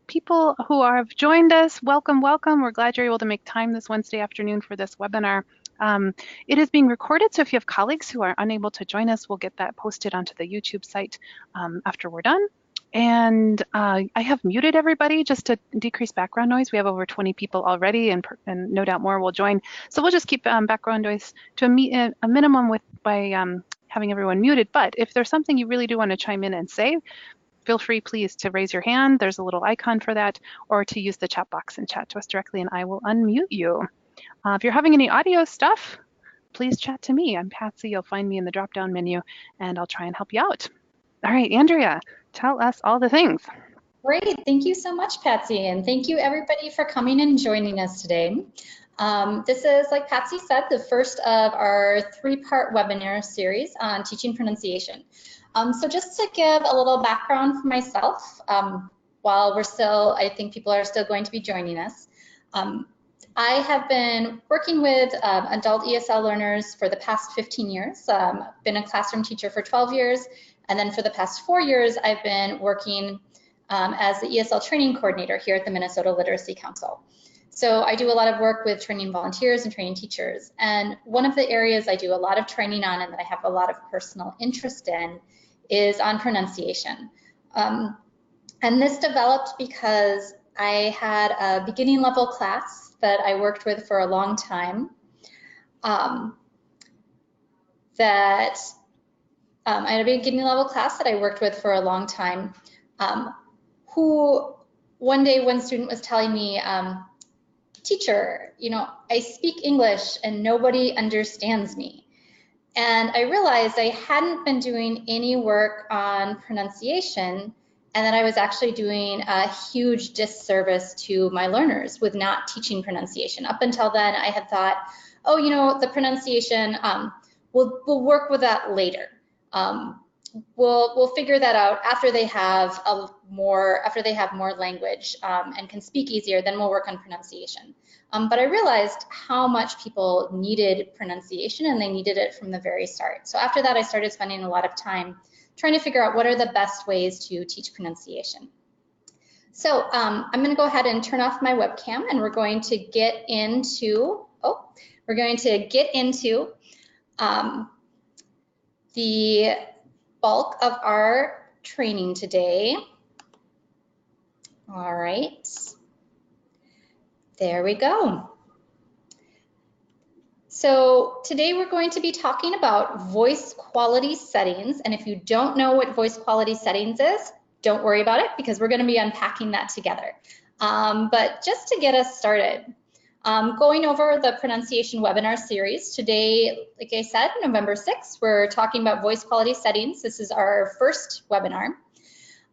people who have joined us, welcome, welcome. We're glad you're able to make time this Wednesday afternoon for this webinar. It is being recorded, so if you have colleagues who are unable to join us, we'll get that posted onto the YouTube site after we're done. And I have muted everybody just to decrease background noise. We have over 20 people already, and no doubt more will join. So we'll just keep background noise to a minimum by having everyone muted. But if there's something you really do want to chime in and say, feel free, please, to raise your hand. There's a little icon for that, or to use the chat box and chat to us directly, and I will unmute you. If you're having any audio stuff, please chat to me. I'm Patsy. You'll find me in the drop-down menu, and I'll try and help you out. All right, Andrea, tell us all the things. Great. Thank you so much, Patsy, and thank you, everybody, for coming and joining us today. This is, like Patsy said, the first of our three-part webinar series on teaching pronunciation. So just to give a little background for myself, while I think people are still going to be joining us, I have been working with adult ESL learners for the past 15 years. Been a classroom teacher for 12 years, and then for the past 4 years, I've been working as the ESL training coordinator here at the Minnesota Literacy Council. So I do a lot of work with training volunteers and training teachers. And one of the areas I do a lot of training on and that I have a lot of personal interest in is on pronunciation. And this developed because I had a beginning level class that I worked with for a long time. I had a beginning level class that I worked with for a long time, who one day one student was telling me, teacher, I speak English and nobody understands me. And I realized I hadn't been doing any work on pronunciation and that I was actually doing a huge disservice to my learners with not teaching pronunciation. Up until then, I had thought, oh, the pronunciation, we'll work with that later. We'll figure that out after they have more language and can speak easier. Then we'll work on pronunciation. But I realized how much people needed pronunciation, and they needed it from the very start. So after that, I started spending a lot of time trying to figure out what are the best ways to teach pronunciation. So I'm going to go ahead and turn off my webcam, and we're going to get into the bulk of our training today. All right, there we go. So today we're going to be talking about voice quality settings. And if you don't know what voice quality settings is, don't worry about it because we're going to be unpacking that together. But just to get us started, going over the pronunciation webinar series, today, like I said, November 6th, we're talking about voice quality settings. This is our first webinar.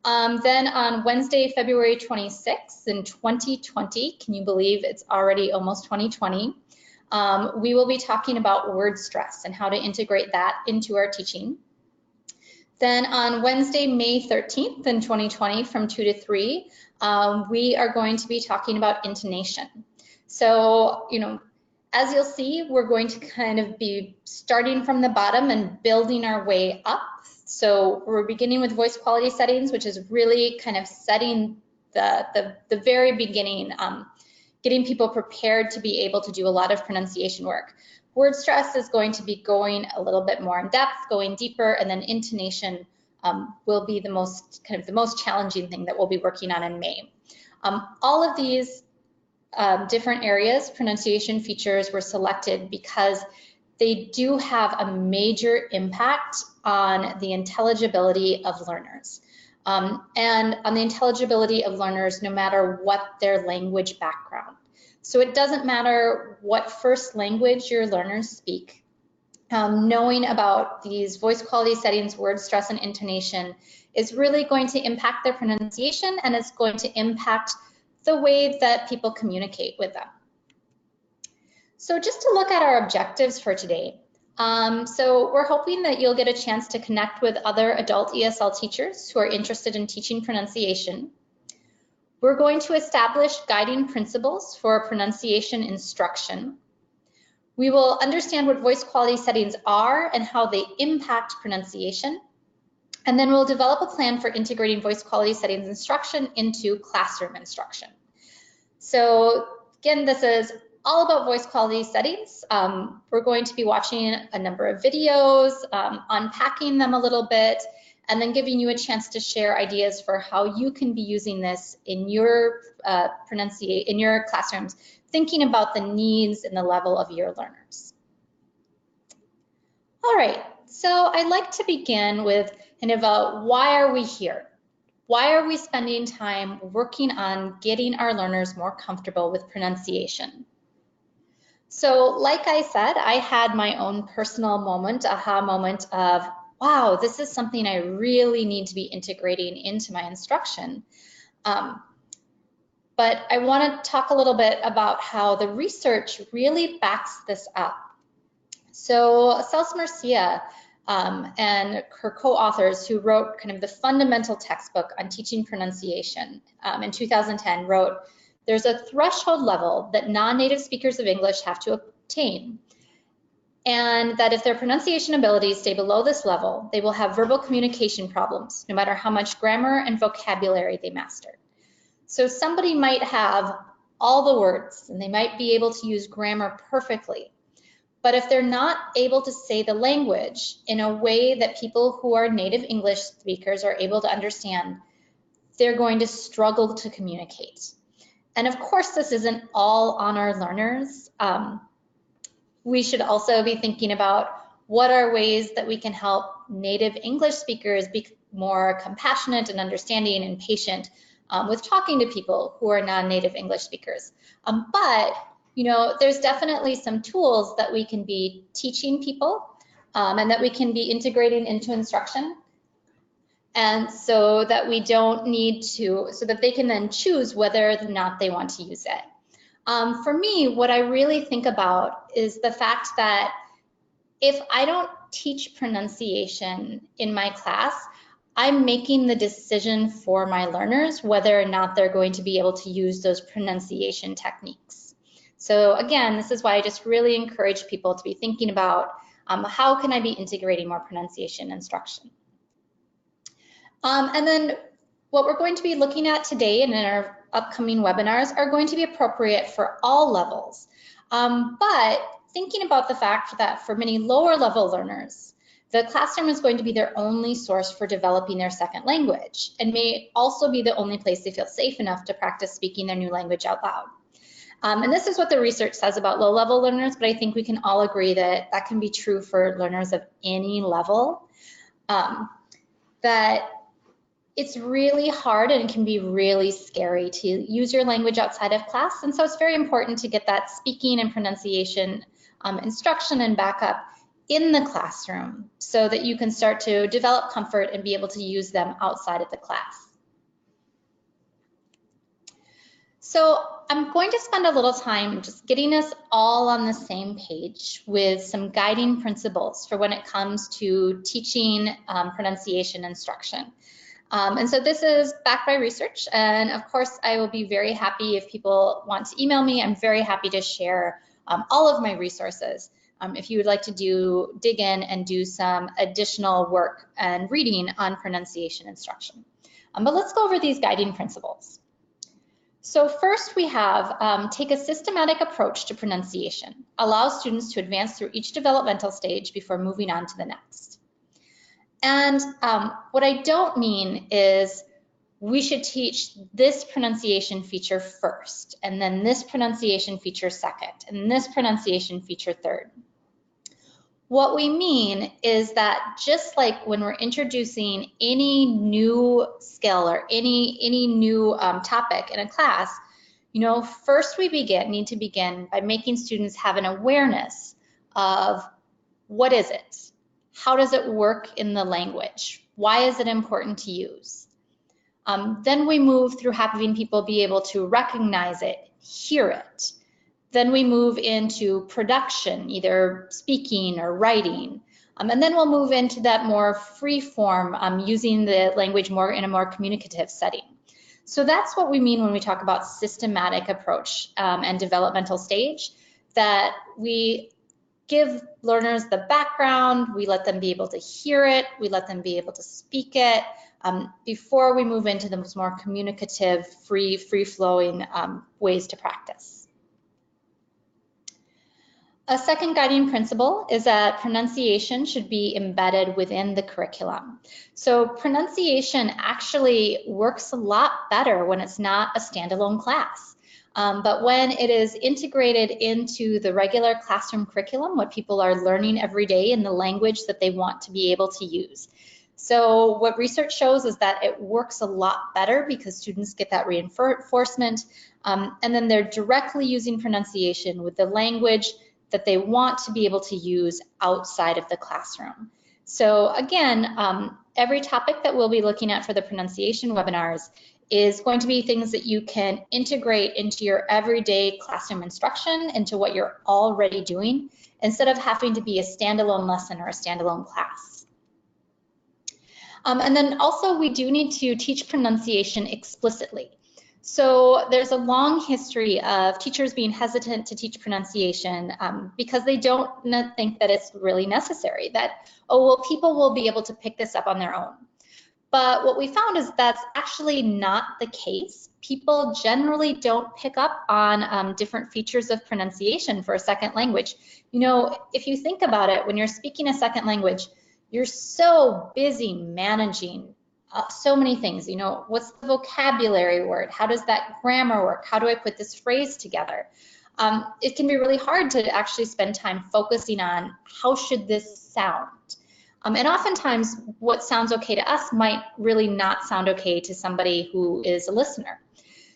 Then on Wednesday, February 26th in 2020, can you believe it's already almost 2020, we will be talking about word stress and how to integrate that into our teaching. Then on Wednesday, May 13th in 2020 from 2 to 3, we are going to be talking about intonation. So, as you'll see, we're going to kind of be starting from the bottom and building our way up. So we're beginning with voice quality settings, which is really kind of setting the very beginning, getting people prepared to be able to do a lot of pronunciation work. Word stress is going to be going a little bit more in depth, going deeper, and then intonation will be the most challenging thing that we'll be working on in May. All of these different areas, pronunciation features, were selected because they do have a major impact on the intelligibility of learners. And on the intelligibility of learners no matter what their language background. So it doesn't matter what first language your learners speak. Knowing about these voice quality settings, word stress, and intonation is really going to impact their pronunciation, and it's going to impact the way that people communicate with them. So just to look at our objectives for today. So we're hoping that you'll get a chance to connect with other adult ESL teachers who are interested in teaching pronunciation. We're going to establish guiding principles for pronunciation instruction. We will understand what voice quality settings are and how they impact pronunciation. And then we'll develop a plan for integrating voice quality settings instruction into classroom instruction. So again, this is all about voice quality settings. We're going to be watching a number of videos, unpacking them a little bit, and then giving you a chance to share ideas for how you can be using this in your in your classrooms, thinking about the needs and the level of your learners. All right, so I'd like to begin with kind of a why are we here? Why are we spending time working on getting our learners more comfortable with pronunciation? So like I said, I had my own personal moment, aha moment of, wow, this is something I really need to be integrating into my instruction. But I want to talk a little bit about how the research really backs this up. So Cels Murcia and her co-authors who wrote kind of the fundamental textbook on teaching pronunciation in 2010 wrote, there's a threshold level that non-native speakers of English have to obtain, and that if their pronunciation abilities stay below this level, they will have verbal communication problems, no matter how much grammar and vocabulary they master. So somebody might have all the words, and they might be able to use grammar perfectly, but if they're not able to say the language in a way that people who are native English speakers are able to understand, they're going to struggle to communicate. And of course, this isn't all on our learners. We should also be thinking about what are ways that we can help native English speakers be more compassionate and understanding and patient with talking to people who are non-native English speakers. But you know, there's definitely some tools that we can be teaching people and that we can be integrating into instruction. And so that we don't need to, so that they can then choose whether or not they want to use it. For me, what I really think about is the fact that if I don't teach pronunciation in my class, I'm making the decision for my learners whether or not they're going to be able to use those pronunciation techniques. So again, this is why I just really encourage people to be thinking about how can I be integrating more pronunciation instruction. And then what we're going to be looking at today and in our upcoming webinars are going to be appropriate for all levels. But thinking about the fact that for many lower level learners, the classroom is going to be their only source for developing their second language and may also be the only place they feel safe enough to practice speaking their new language out loud. And this is what the research says about low level learners, but I think we can all agree that that can be true for learners of any level. That it's really hard and it can be really scary to use your language outside of class. And so it's very important to get that speaking and pronunciation instruction and backup in the classroom so that you can start to develop comfort and be able to use them outside of the class. So I'm going to spend a little time just getting us all on the same page with some guiding principles for when it comes to teaching pronunciation instruction. And so this is backed by research, and of course I will be very happy if people want to email me. I'm very happy to share all of my resources if you would like to dig in and do some additional work and reading on pronunciation instruction. But let's go over these guiding principles. So first we have take a systematic approach to pronunciation. Allow students to advance through each developmental stage before moving on to the next. And what I don't mean is we should teach this pronunciation feature first, and then this pronunciation feature second, and this pronunciation feature third. What we mean is that just like when we're introducing any new skill or any new topic in a class, you know, first we need to begin by making students have an awareness of what is it? How does it work in the language? Why is it important to use? Then we move through having people be able to recognize it, hear it. Then we move into production, either speaking or writing. And then we'll move into that more free form, using the language more in a more communicative setting. So that's what we mean when we talk about systematic approach and developmental stage, that we give learners the background, we let them be able to hear it, we let them be able to speak it, before we move into the more communicative, free-flowing ways to practice. A second guiding principle is that pronunciation should be embedded within the curriculum. So pronunciation actually works a lot better when it's not a standalone class. But when it is integrated into the regular classroom curriculum, what people are learning every day in the language that they want to be able to use. So what research shows is that it works a lot better because students get that reinforcement, and then they're directly using pronunciation with the language that they want to be able to use outside of the classroom. So again, every topic that we'll be looking at for the pronunciation webinars is going to be things that you can integrate into your everyday classroom instruction, into what you're already doing, instead of having to be a standalone lesson or a standalone class. And then also we do need to teach pronunciation explicitly. So there's a long history of teachers being hesitant to teach pronunciation because they don't think that it's really necessary, that, oh, well, people will be able to pick this up on their own. But what we found is that's actually not the case. People generally don't pick up on different features of pronunciation for a second language. You know, if you think about it, when you're speaking a second language, you're so busy managing so many things. You know, what's the vocabulary word? How does that grammar work? How do I put this phrase together? It can be really hard to actually spend time focusing on how should this sound? And oftentimes what sounds okay to us might really not sound okay to somebody who is a listener.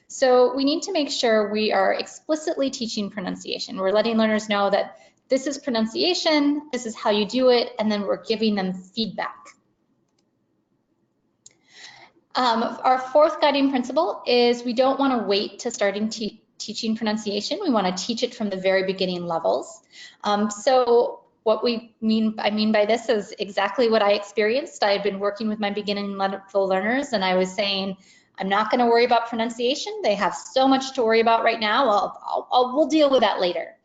So we need to make sure we are explicitly teaching pronunciation. We're letting learners know that this is pronunciation, this is how you do it, and then we're giving them feedback. Our fourth guiding principle is we don't want to wait to starting teaching pronunciation. We want to teach it from the very beginning levels. So what I mean by this is exactly what I experienced. I had been working with my beginning level learners, and I was saying, I'm not going to worry about pronunciation. They have so much to worry about right now. We'll deal with that later.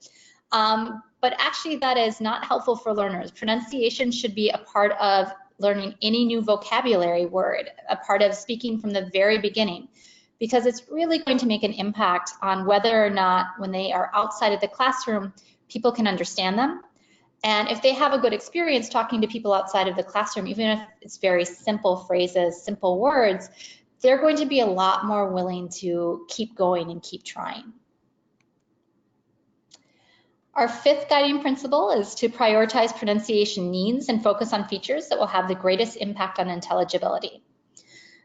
But actually that is not helpful for learners. Pronunciation should be a part of learning any new vocabulary word, a part of speaking from the very beginning, because it's really going to make an impact on whether or not when they are outside of the classroom, people can understand them. And if they have a good experience talking to people outside of the classroom, even if it's very simple phrases, simple words, they're going to be a lot more willing to keep going and keep trying. Our fifth guiding principle is to prioritize pronunciation needs and focus on features that will have the greatest impact on intelligibility.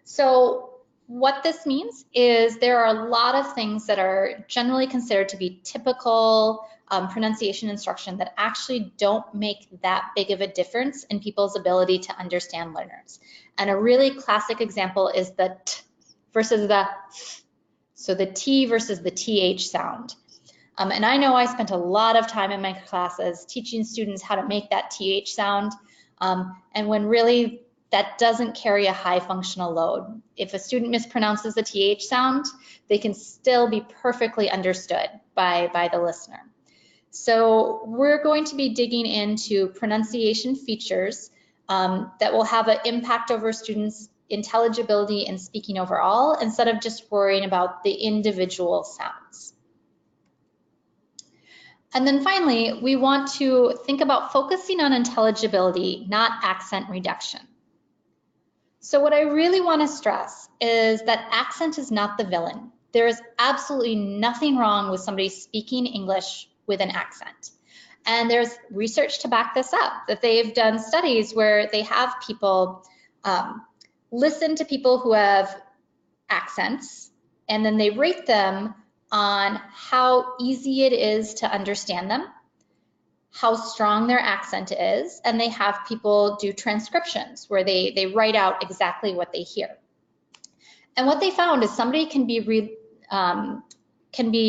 So what this means is there are a lot of things that are generally considered to be typical pronunciation instruction that actually don't make that big of a difference in people's ability to understand learners. And a really classic example is the t versus the th. So the T versus the TH sound. And I know I spent a lot of time in my classes teaching students how to make that TH sound, and when really that doesn't carry a high functional load. If a student mispronounces the TH sound, they can still be perfectly understood by the listener. So we're going to be digging into pronunciation features that will have an impact over students' intelligibility and speaking overall, instead of just worrying about the individual sounds. And then finally, we want to think about focusing on intelligibility, not accent reduction. So what I really want to stress is that accent is not the villain. There is absolutely nothing wrong with somebody speaking English with an accent. And there's research to back this up, that they've done studies where they have people listen to people who have accents, and then they rate them on how easy it is to understand them, how strong their accent is, and they have people do transcriptions where they write out exactly what they hear. And what they found is somebody can be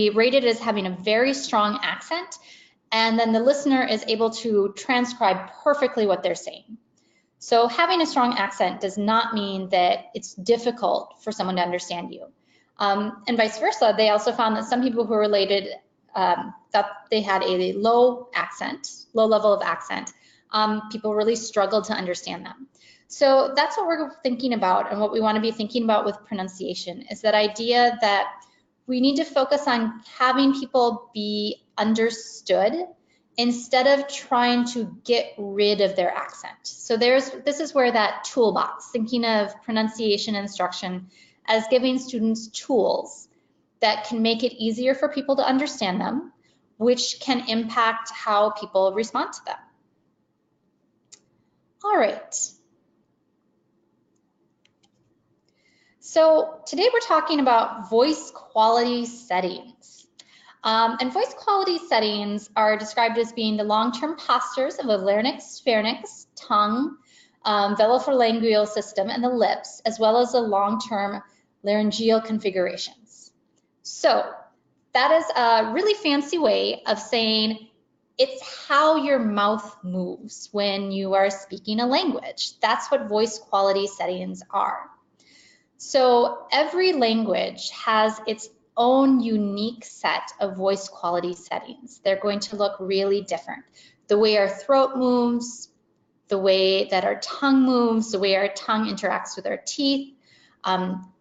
rated as having a very strong accent, and then the listener is able to transcribe perfectly what they're saying. So having a strong accent does not mean that it's difficult for someone to understand you. And vice versa, they also found that some people who were rated thought they had a low level of accent, people really struggled to understand them. So that's what we're thinking about, and what we want to be thinking about with pronunciation is that idea that we need to focus on having people be understood instead of trying to get rid of their accent. So this is where that toolbox, thinking of pronunciation instruction as giving students tools that can make it easier for people to understand them, which can impact how people respond to them. All right. So today we're talking about voice quality settings. And voice quality settings are described as being the long-term postures of the larynx, pharynx, tongue, velopharyngeal system, and the lips, as well as the long-term laryngeal configurations. So that is a really fancy way of saying it's how your mouth moves when you are speaking a language. That's what voice quality settings are. So every language has its own unique set of voice quality settings. They're going to look really different. The way our throat moves, the way that our tongue moves, the way our tongue interacts with our teeth,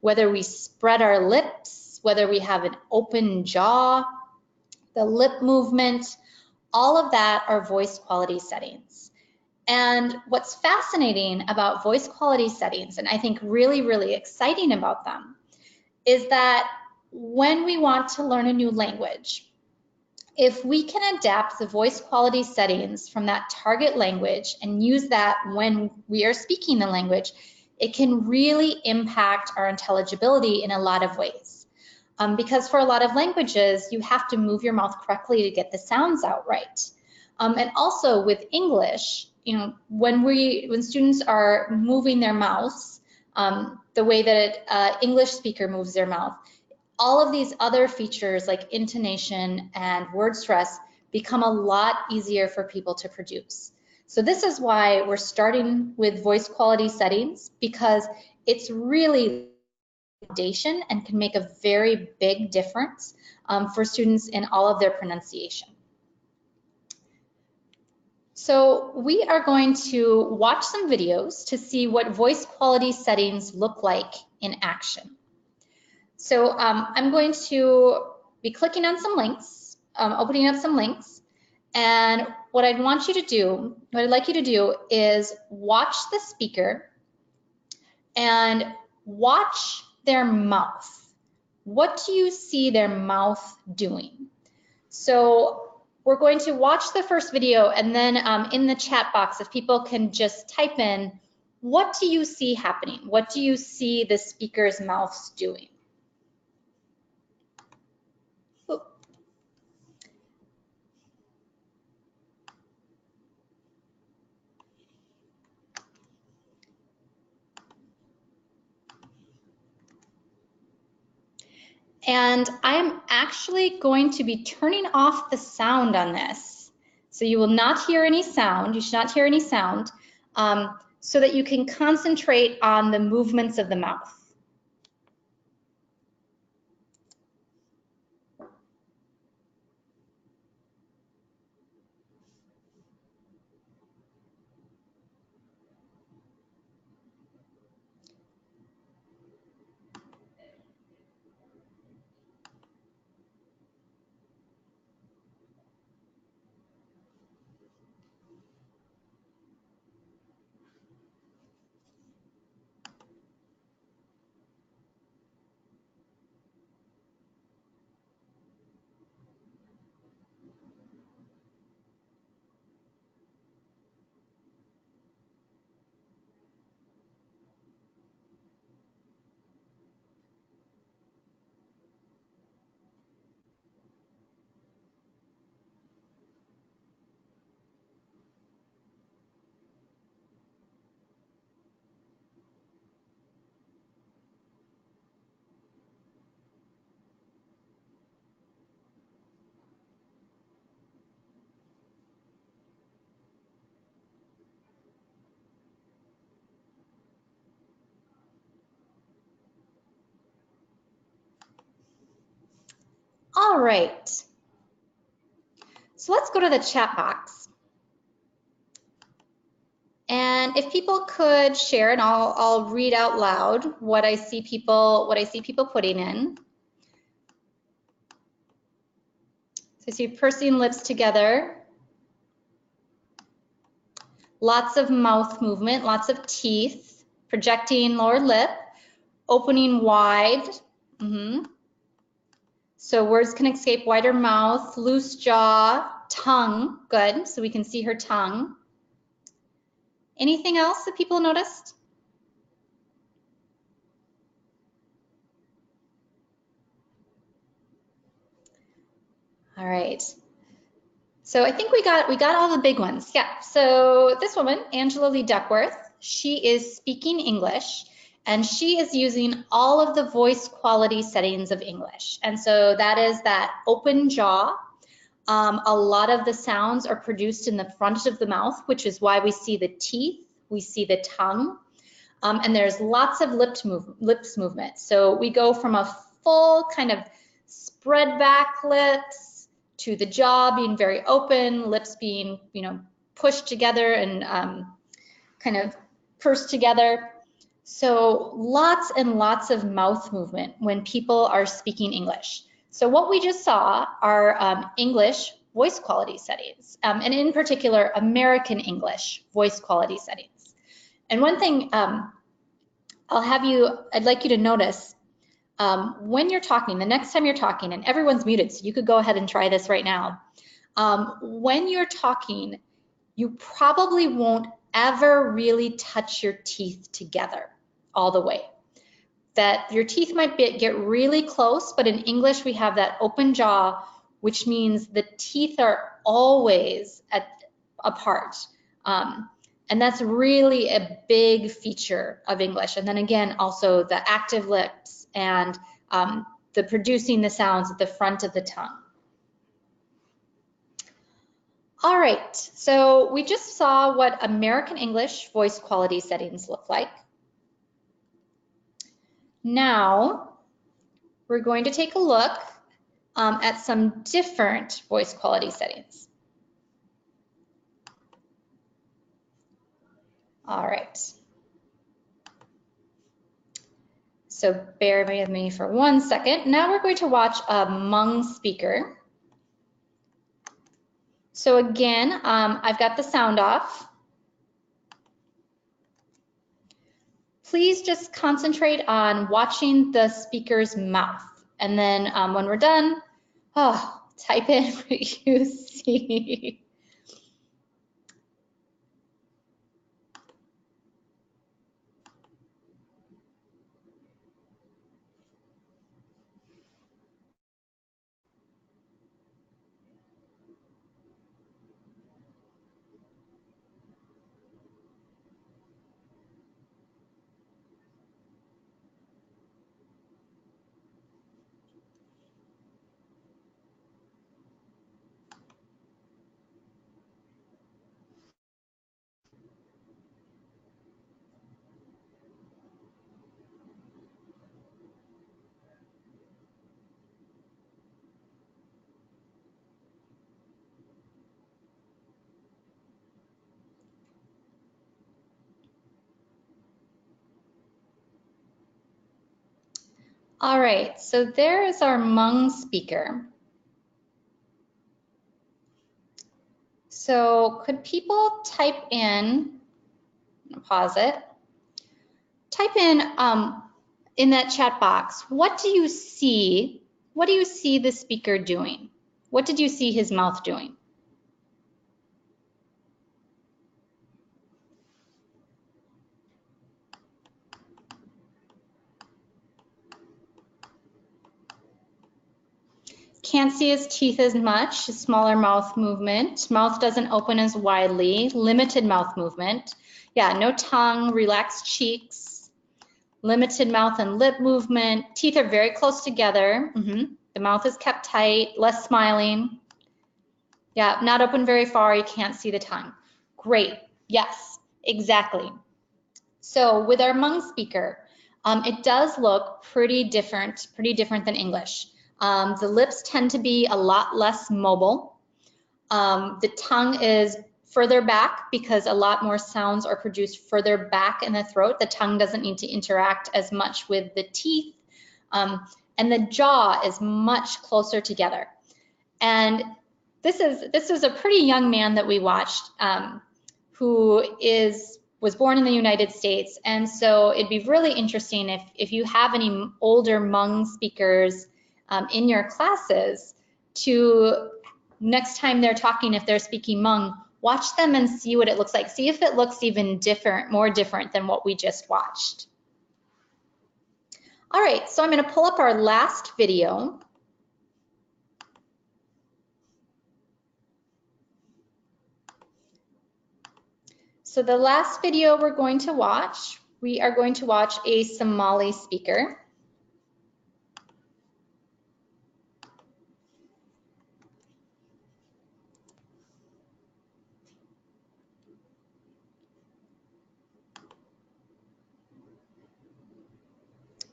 whether we spread our lips, whether we have an open jaw, the lip movement, all of that are voice quality settings. And what's fascinating about voice quality settings, and I think really, really exciting about them, is that when we want to learn a new language, if we can adapt the voice quality settings from that target language and use that when we are speaking the language, it can really impact our intelligibility in a lot of ways. Because for a lot of languages, you have to move your mouth correctly to get the sounds out right. And also with English, you know, when students are moving their mouths, the way that an English speaker moves their mouth, all of these other features like intonation and word stress become a lot easier for people to produce. So this is why we're starting with voice quality settings, because it's really foundation and can make a very big difference for students in all of their pronunciation. So we are going to watch some videos to see what voice quality settings look like in action. So I'm going to be clicking on some links, opening up some links, and what I'd like you to do is watch the speaker and watch their mouth. What do you see their mouth doing? So we're going to watch the first video, and then in the chat box, if people can just type in, what do you see happening? What do you see the speaker's mouths doing? Ooh. And I'm actually going to be turning off the sound on this. So you will not hear any sound. You should not hear any sound, so that you can concentrate on the movements of the mouth. All right. So let's go to the chat box. And if people could share, and I'll read out loud what I see people putting in. So I see pursing lips together, lots of mouth movement, lots of teeth, projecting lower lip, opening wide. So words can escape, wider mouth, loose jaw, tongue. Good. So we can see her tongue. Anything else that people noticed? All right. So I think we got all the big ones. Yeah. So this woman, Angela Lee Duckworth, she is speaking English, and she is using all of the voice quality settings of English. And so that is that open jaw. A lot of the sounds are produced in the front of the mouth, which is why we see the teeth, we see the tongue, and there's lots of lips movement. So we go from a full kind of spread back lips to the jaw being very open, lips being, pushed together and kind of pursed together. So lots and lots of mouth movement when people are speaking English. So what we just saw are English voice quality settings, and in particular, American English voice quality settings. And one thing I'd like you to notice when you're talking, the next time you're talking, and everyone's muted, so you could go ahead and try this right now. When you're talking, you probably won't ever really touch your teeth together all the way. That your teeth might get really close, but in English we have that open jaw, which means the teeth are always apart. And that's really a big feature of English. And then again, also the active lips and the producing the sounds at the front of the tongue. All right, so we just saw what American English voice quality settings look like. Now, we're going to take a look at some different voice quality settings. All right. So bear with me for 1 second. Now we're going to watch a Hmong speaker. So again, I've got the sound off. Please just concentrate on watching the speaker's mouth. And then when we're done, type in what you see. All right, so there is our Hmong speaker. So could people type in, pause it, type in that chat box, what do you see? What do you see the speaker doing? What did you see his mouth doing? Can't see his teeth as much, smaller mouth movement. Mouth doesn't open as widely, limited mouth movement. Yeah, no tongue, relaxed cheeks, limited mouth and lip movement. Teeth are very close together. The mouth is kept tight, less smiling. Yeah, not open very far, you can't see the tongue. Great, yes, exactly. So with our Hmong speaker, it does look pretty different than English. The lips tend to be a lot less mobile. The tongue is further back because a lot more sounds are produced further back in the throat. The tongue doesn't need to interact as much with the teeth. And the jaw is much closer together. And this is a pretty young man that we watched who was born in the United States. And so it'd be really interesting if you have any older Hmong speakers in your classes to, next time they're talking, if they're speaking Hmong, watch them and see what it looks like. See if it looks even different, more different than what we just watched. All right, so I'm going to pull up our last video. So the last video we're going to watch, we are going to watch a Somali speaker.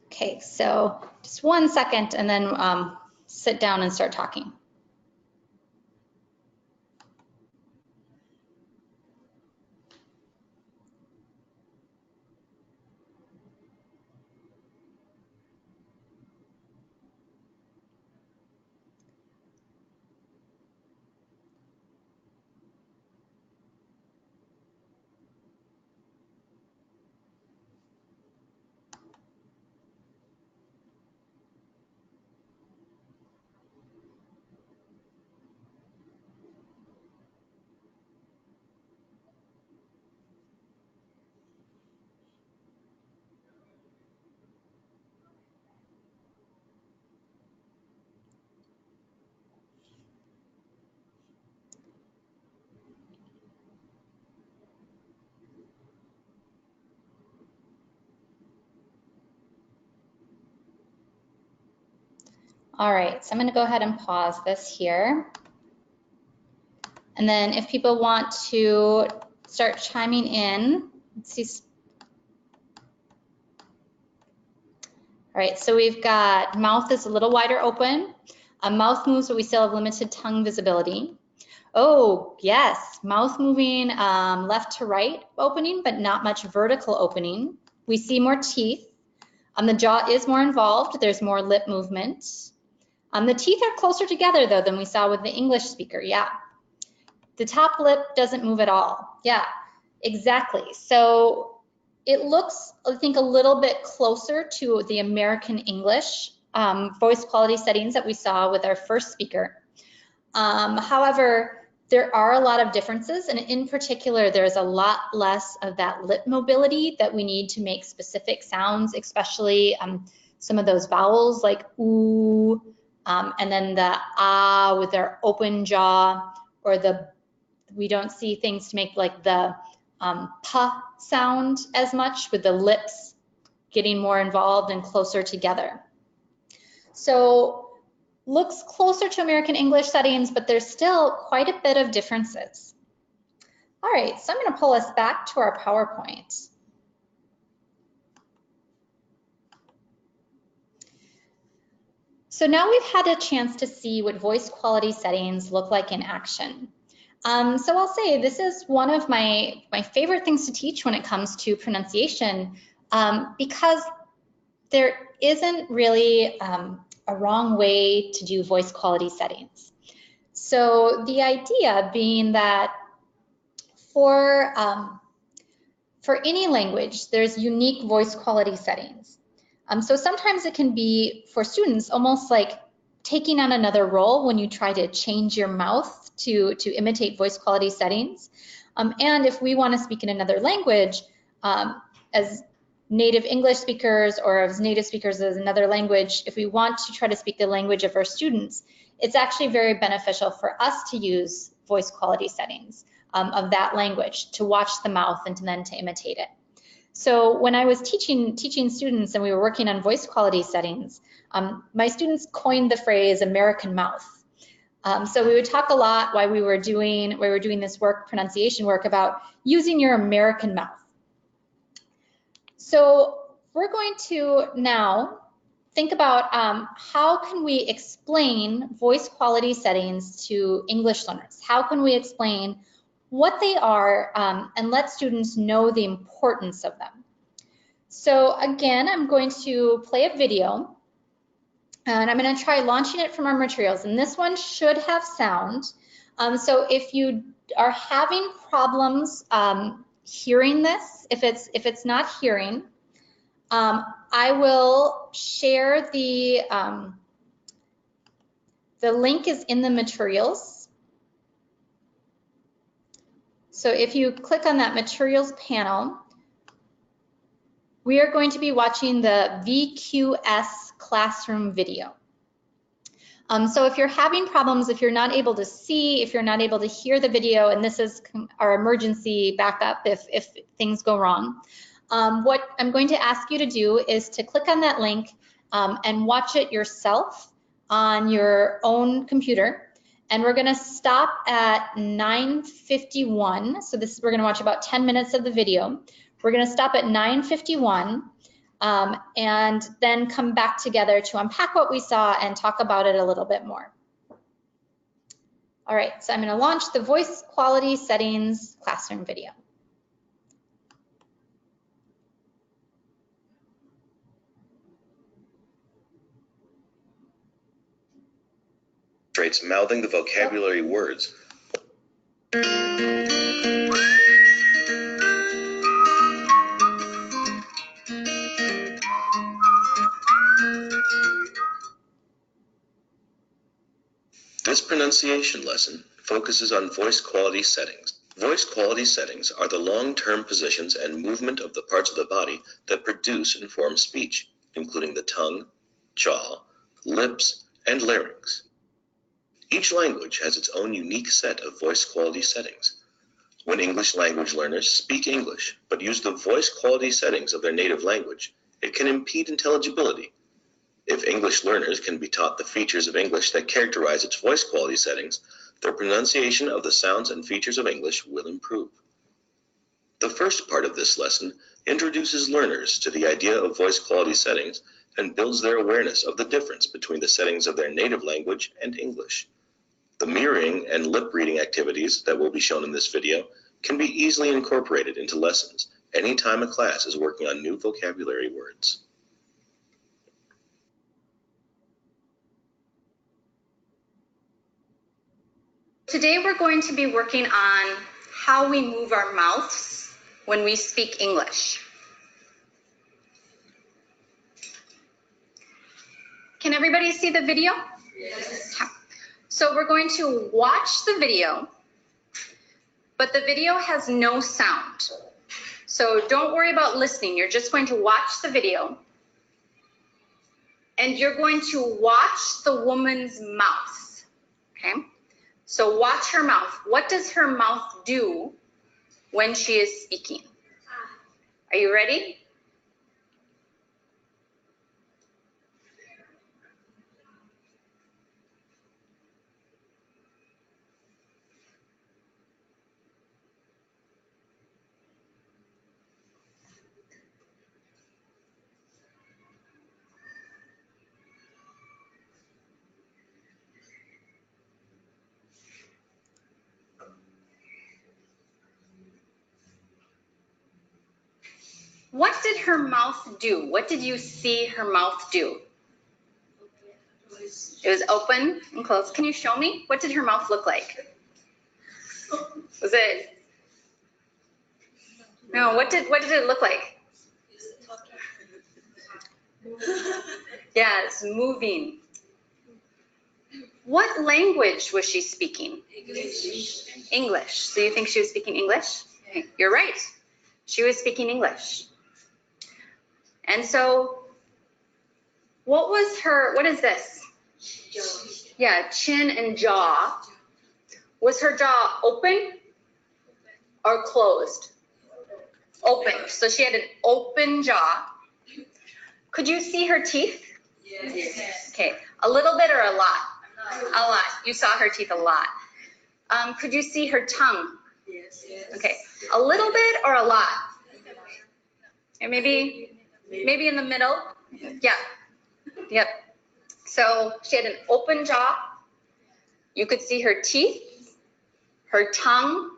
Okay, so just 1 second and then sit down and start talking. All right, so I'm going to go ahead and pause this here. And then if people want to start chiming in, let's see. All right, so we've got mouth is a little wider open. Mouth moves, but we still have limited tongue visibility. Oh, yes, mouth moving left to right opening, but not much vertical opening. We see more teeth. The jaw is more involved. There's more lip movement. The teeth are closer together, though, than we saw with the English speaker, yeah. The top lip doesn't move at all. Yeah, exactly. So it looks, I think, a little bit closer to the American English voice quality settings that we saw with our first speaker. However, there are a lot of differences, and in particular, there's a lot less of that lip mobility that we need to make specific sounds, especially some of those vowels like ooh, and then the ah with their open jaw, or we don't see things to make like the pa sound as much, with the lips getting more involved and closer together. So looks closer to American English settings, but there's still quite a bit of differences. All right, so I'm going to pull us back to our PowerPoint. So now we've had a chance to see what voice quality settings look like in action. So I'll say this is one of my favorite things to teach when it comes to pronunciation, because there isn't really a wrong way to do voice quality settings. So the idea being that for any language, there's unique voice quality settings. So sometimes it can be, for students, almost like taking on another role when you try to change your mouth to imitate voice quality settings. And if we want to speak in another language, as native English speakers or as native speakers as another language, if we want to try to speak the language of our students, it's actually very beneficial for us to use voice quality settings of that language, to watch the mouth and then to imitate it. So when I was teaching students and we were working on voice quality settings, my students coined the phrase American mouth. So we would talk a lot while we were doing this work, pronunciation work, about using your American mouth. So we're going to now think about how can we explain voice quality settings to English learners? How can we explain what they are and let students know the importance of them? So again, I'm going to play a video and I'm going to try launching it from our materials, and this one should have sound. So if you are having problems hearing this, if it's not hearing, I will share the link is in the materials. So if you click on that materials panel, we are going to be watching the VQS classroom video. So if you're having problems, if you're not able to see, if you're not able to hear the video, and this is our emergency backup if things go wrong, what I'm going to ask you to do is to click on that link and watch it yourself on your own computer. And we're going to stop at 9:51. So we're going to watch about 10 minutes of the video. We're going to stop at 9:51 and then come back together to unpack what we saw and talk about it a little bit more. All right, so I'm going to launch the voice quality settings classroom video. Traits mouthing the vocabulary words. This pronunciation lesson focuses on voice quality settings. Voice quality settings are the long-term positions and movement of the parts of the body that produce and form speech, including the tongue, jaw, lips, and larynx. Each language has its own unique set of voice quality settings. When English language learners speak English but use the voice quality settings of their native language, it can impede intelligibility. If English learners can be taught the features of English that characterize its voice quality settings, their pronunciation of the sounds and features of English will improve. The first part of this lesson introduces learners to the idea of voice quality settings and builds their awareness of the difference between the settings of their native language and English. The mirroring and lip reading activities that will be shown in this video can be easily incorporated into lessons anytime a class is working on new vocabulary words. Today we're going to be working on how we move our mouths when we speak English. Can everybody see the video? Yes. So we're going to watch the video, but the video has no sound. So don't worry about listening. You're just going to watch the video, and you're going to watch the woman's mouth, okay? So watch her mouth. What does her mouth do when she is speaking? Are you ready? What did her mouth do? What did you see her mouth do? It was open and closed. Can you show me? What did her mouth look like? Was it? No, what did it look like? Yeah, it's moving. What language was she speaking? English. So you think she was speaking English? Okay, you're right. She was speaking English. And so what is this? Yeah, chin and jaw. Was her jaw open or closed? Open. So she had an open jaw. Could you see her teeth? Yes. Okay, a little bit or a lot? A lot. You saw her teeth a lot. Could you see her tongue? Yes. Okay, a little bit or a lot? And maybe in the middle? Yeah. Yep. So she had an open jaw. You could see her teeth, her tongue.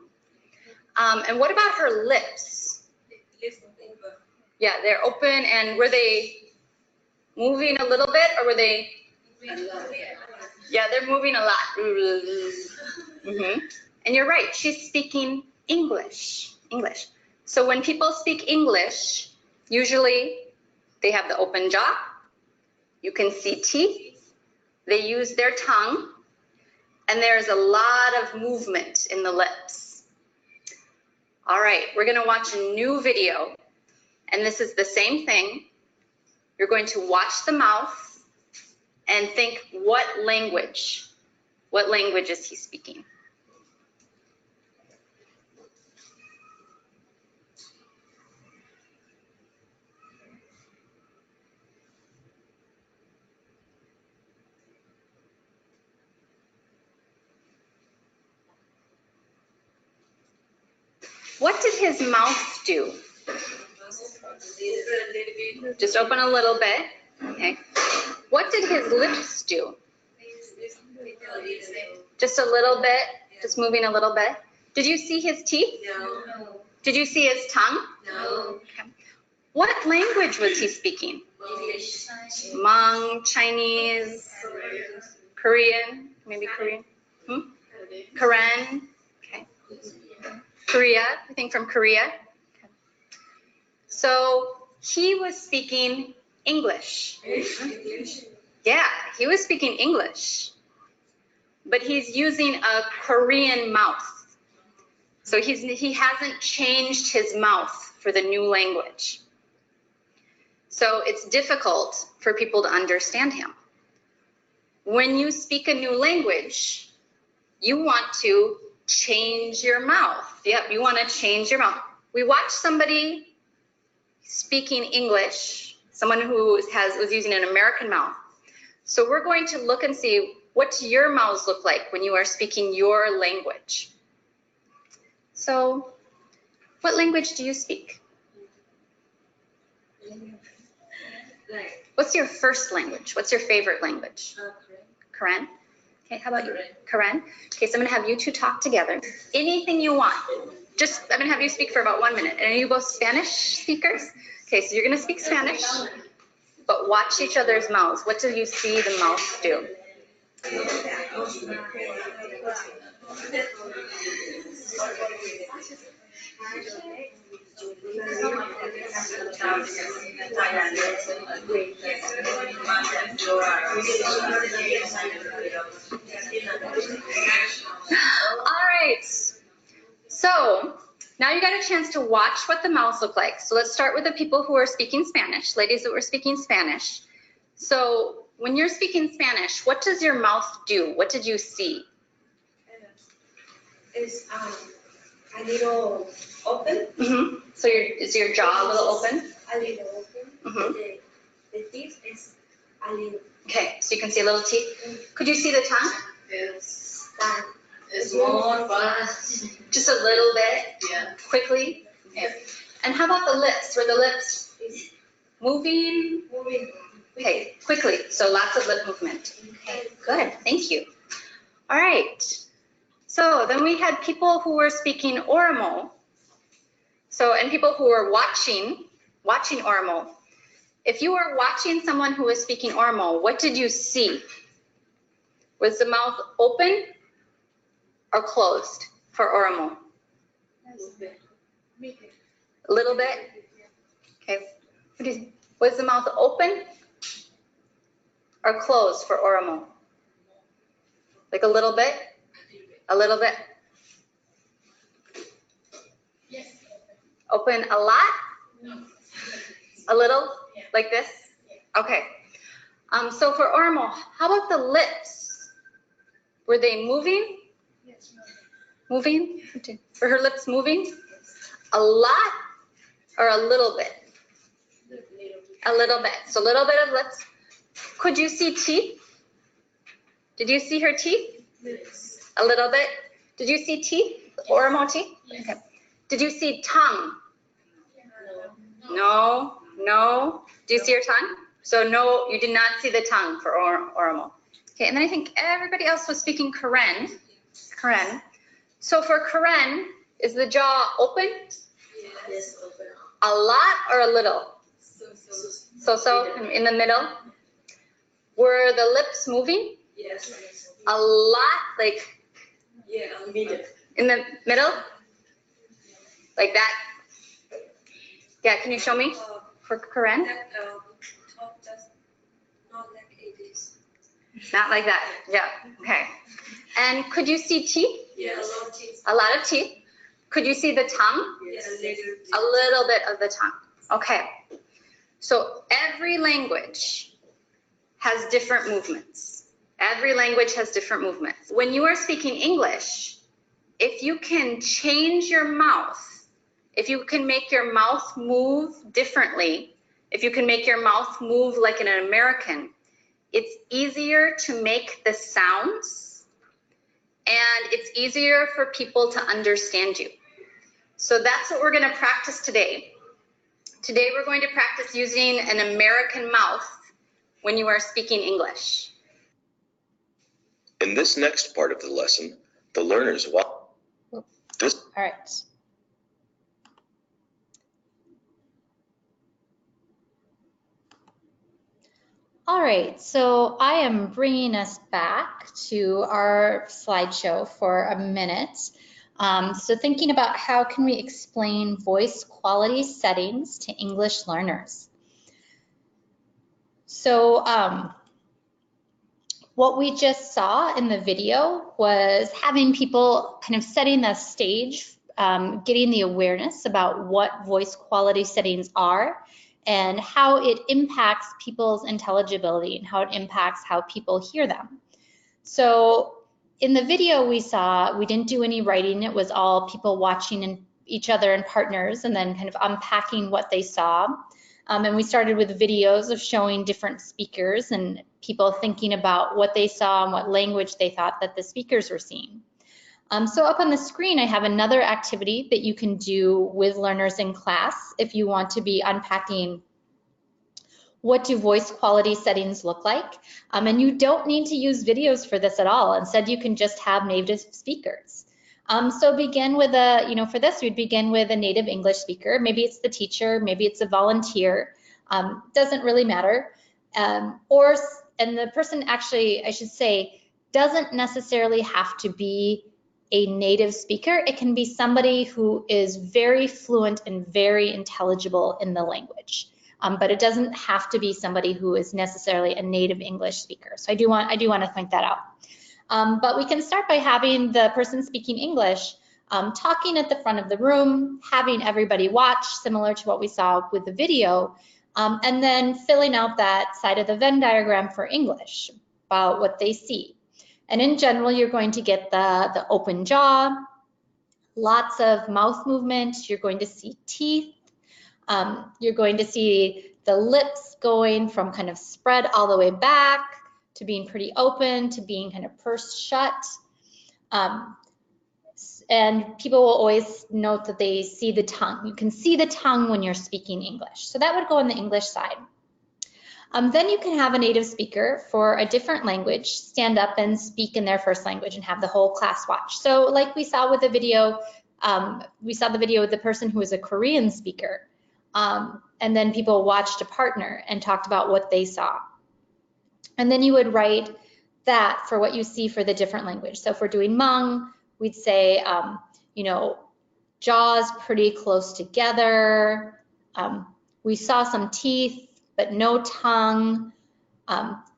And what about her lips? Yeah, they're open, and were they moving a little bit, or were they? Yeah, they're moving a lot. Mm-hmm. And you're right, she's speaking English. So when people speak English, usually they have the open jaw, you can see teeth, they use their tongue, and there's a lot of movement in the lips. All right, we're gonna watch a new video, and this is the same thing. You're going to watch the mouth and think, what language is he speaking? What did his mouth do? Just open a little bit. Okay. What did his lips do? Just a little bit, just moving a little bit. Did you see his teeth? No. Did you see his tongue? No. Okay. What language was he speaking? English. Hmong, Chinese, Korean, maybe Korean. Korean. Okay. Korea, I think from Korea. Okay. So he was speaking English. Yeah, he was speaking English, but he's using a Korean mouth. So he hasn't changed his mouth for the new language. So it's difficult for people to understand him. When you speak a new language, you want to change your mouth. Yep, you want to change your mouth. We watched somebody speaking English, someone who was using an American mouth. So we're going to look and see, what do your mouths look like when you are speaking your language? So what language do you speak? What's your first language? What's your favorite language? Korean. Okay, how about you? Korean. Okay, so I'm gonna have you two talk together. Anything you want. Just, I'm gonna have you speak for about 1 minute. And are you both Spanish speakers? Okay, so you're gonna speak Spanish, but watch each other's mouths. What do you see the mouth do? All right, so now you got a chance to watch what the mouths look like. So let's start with the people who are speaking Spanish, ladies that were speaking Spanish. So when you're speaking Spanish, what does your mouth do? What did you see? It's a little open. Mm-hmm. So is your jaw a little open? A little open. Mm-hmm. The teeth is a little. Okay, so you can see a little teeth. Could you see the tongue? It's It's more fun. Just a little bit? Yeah. Quickly? Okay. And how about the lips? Were the lips moving? moving. Okay, quickly. So lots of lip movement. Okay, good. Thank you. All right. So then we had people who were speaking Oromo. So, and people who were watching Oromo. If you were watching someone who was speaking Oromo, what did you see? Was the mouth open or closed for Oromo? A little bit? Okay. Was the mouth open or closed for Oromo? Like a little bit? A little bit? Yes. Open a lot? No. A little? Yeah. Like this? Okay. So for Oromo, how about the lips? Were they moving? Yes. Moving? Were her lips moving? A lot or a little bit? A little bit. So a little bit of lips. Could you see teeth? Did you see her teeth? Yes. A little bit. Did you see teeth? Oromo teeth? Yes. Okay. Did you see tongue? No. No. Do you see her tongue? So no, you did not see the tongue for Oromo. Okay, and then I think everybody else was speaking Karen. Karen. So for Karen, is the jaw open? Yes, open. A lot or a little? So in the middle? Were the lips moving? Yes. A lot, like Yeah, middle. in the middle? Like that? Yeah, can you show me for Karen? That top just not like it is. Not like that. Yeah. Okay. And could you see teeth? Yes. A lot of teeth. A lot of teeth. Could you see the tongue? Yes. A little bit of the tongue. Okay. So every language has different movements. Every language has different movements. When you are speaking English, if you can change your mouth, if you can make your mouth move differently, if you can make your mouth move like an American, it's easier to make the sounds and it's easier for people to understand you. So that's what we're going to practice today. Today we're going to practice using an American mouth when you are speaking English. In this next part of the lesson, the learners will. All right. All right, so I am bringing us back to our slideshow for a minute. So thinking about how can we explain voice quality settings to English learners. So what we just saw in the video was having people kind of setting the stage, getting the awareness about what voice quality settings are and how it impacts people's intelligibility and how it impacts how people hear them. So in the video we saw, we didn't do any writing. It was all people watching each other in partners and then kind of unpacking what they saw. And we started with videos of showing different speakers and people thinking about what they saw and what language they thought that the speakers were seeing. So up on the screen, I have another activity that you can do with learners in class if you want to be unpacking what do voice quality settings look like. And you don't need to use videos for this at all. Instead, you can just have native speakers. So begin with for this, we'd begin with a native English speaker. Maybe it's the teacher, maybe it's a volunteer, doesn't really matter. And the person actually, I should say, doesn't necessarily have to be a native speaker. It can be somebody who is very fluent and very intelligible in the language. But it doesn't have to be somebody who is necessarily a native English speaker. So I do want to point that out. But we can start by having the person speaking English talking at the front of the room, having everybody watch, similar to what we saw with the video, and then filling out that side of the Venn diagram for English about what they see. And in general, you're going to get the open jaw, lots of mouth movement, you're going to see teeth, you're going to see the lips going from kind of spread all the way back to being pretty open to being kind of pursed shut. And people will always note that they see the tongue. You can see the tongue when you're speaking English. So that would go on the English side. Then you can have a native speaker for a different language stand up and speak in their first language and have the whole class watch. So like we saw with the video, we saw the video with the person who was a Korean speaker. And then people watched a partner and talked about what they saw. And then you would write that for what you see for the different language. So if we're doing Hmong, we'd say, jaws pretty close together. We saw some teeth, but no tongue.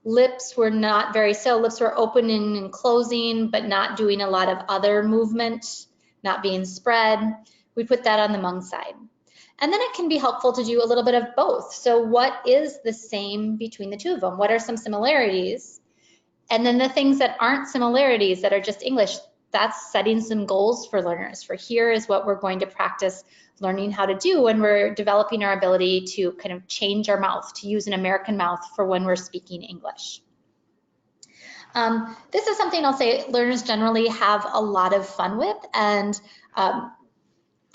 Lips were not very still. Lips were opening and closing, but not doing a lot of other movement, not being spread. We put that on the Hmong side. And then it can be helpful to do a little bit of both. So what is the same between the two of them? What are some similarities? And then the things that aren't similarities, that are just English, that's setting some goals for learners. For here is what we're going to practice learning how to do when we're developing our ability to kind of change our mouth, to use an American mouth for when we're speaking English. This is something I'll say learners generally have a lot of fun with, and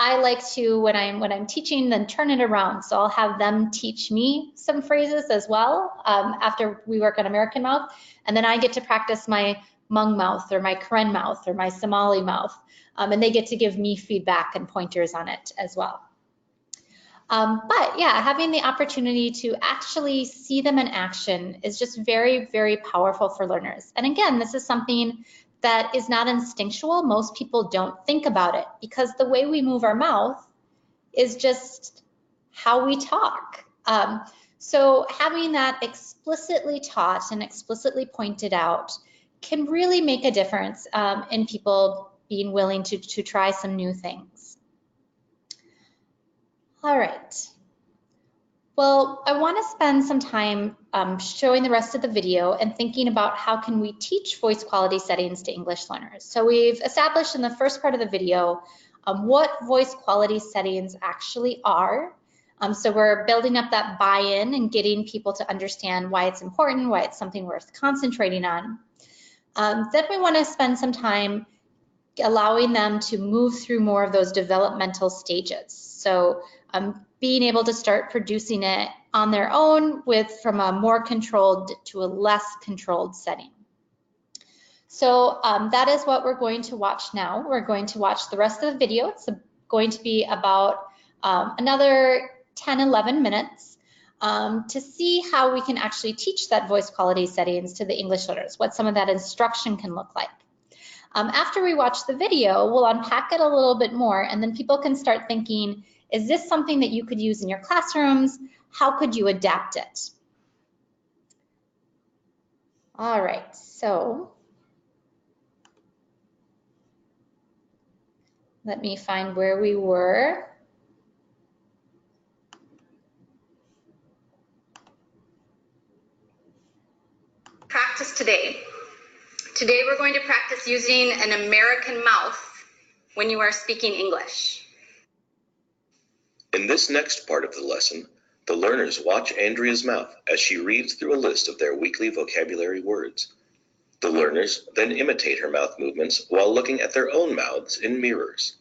I like to, when I'm teaching, then turn it around. So I'll have them teach me some phrases as well after we work on American mouth. And then I get to practice my Hmong mouth or my Karen mouth or my Somali mouth. And they get to give me feedback and pointers on it as well. But yeah, having the opportunity to actually see them in action is just very, very powerful for learners. And again, this is something that is not instinctual. Most people don't think about it because the way we move our mouth is just how we talk. So having that explicitly taught and explicitly pointed out can really make a difference in people being willing to try some new things. All right. Well, I want to spend some time showing the rest of the video and thinking about how can we teach voice quality settings to English learners. So we've established in the first part of the video what voice quality settings actually are. So we're building up that buy-in and getting people to understand why it's important, why it's something worth concentrating on. Then we want to spend some time allowing them to move through more of those developmental stages. So being able to start producing it on their own from a more controlled to a less controlled setting. So that is what we're going to watch now. We're going to watch the rest of the video. It's going to be about another 10, 11 minutes to see how we can actually teach that voice quality settings to the English learners, what some of that instruction can look like. After we watch the video, we'll unpack it a little bit more, and then people can start thinking, is this something that you could use in your classrooms? How could you adapt it? All right, so let me find where we were. Practice today. Today we're going to practice using an American mouth when you are speaking English. In this next part of the lesson, the learners watch Andrea's mouth as she reads through a list of their weekly vocabulary words. The learners then imitate her mouth movements while looking at their own mouths in mirrors.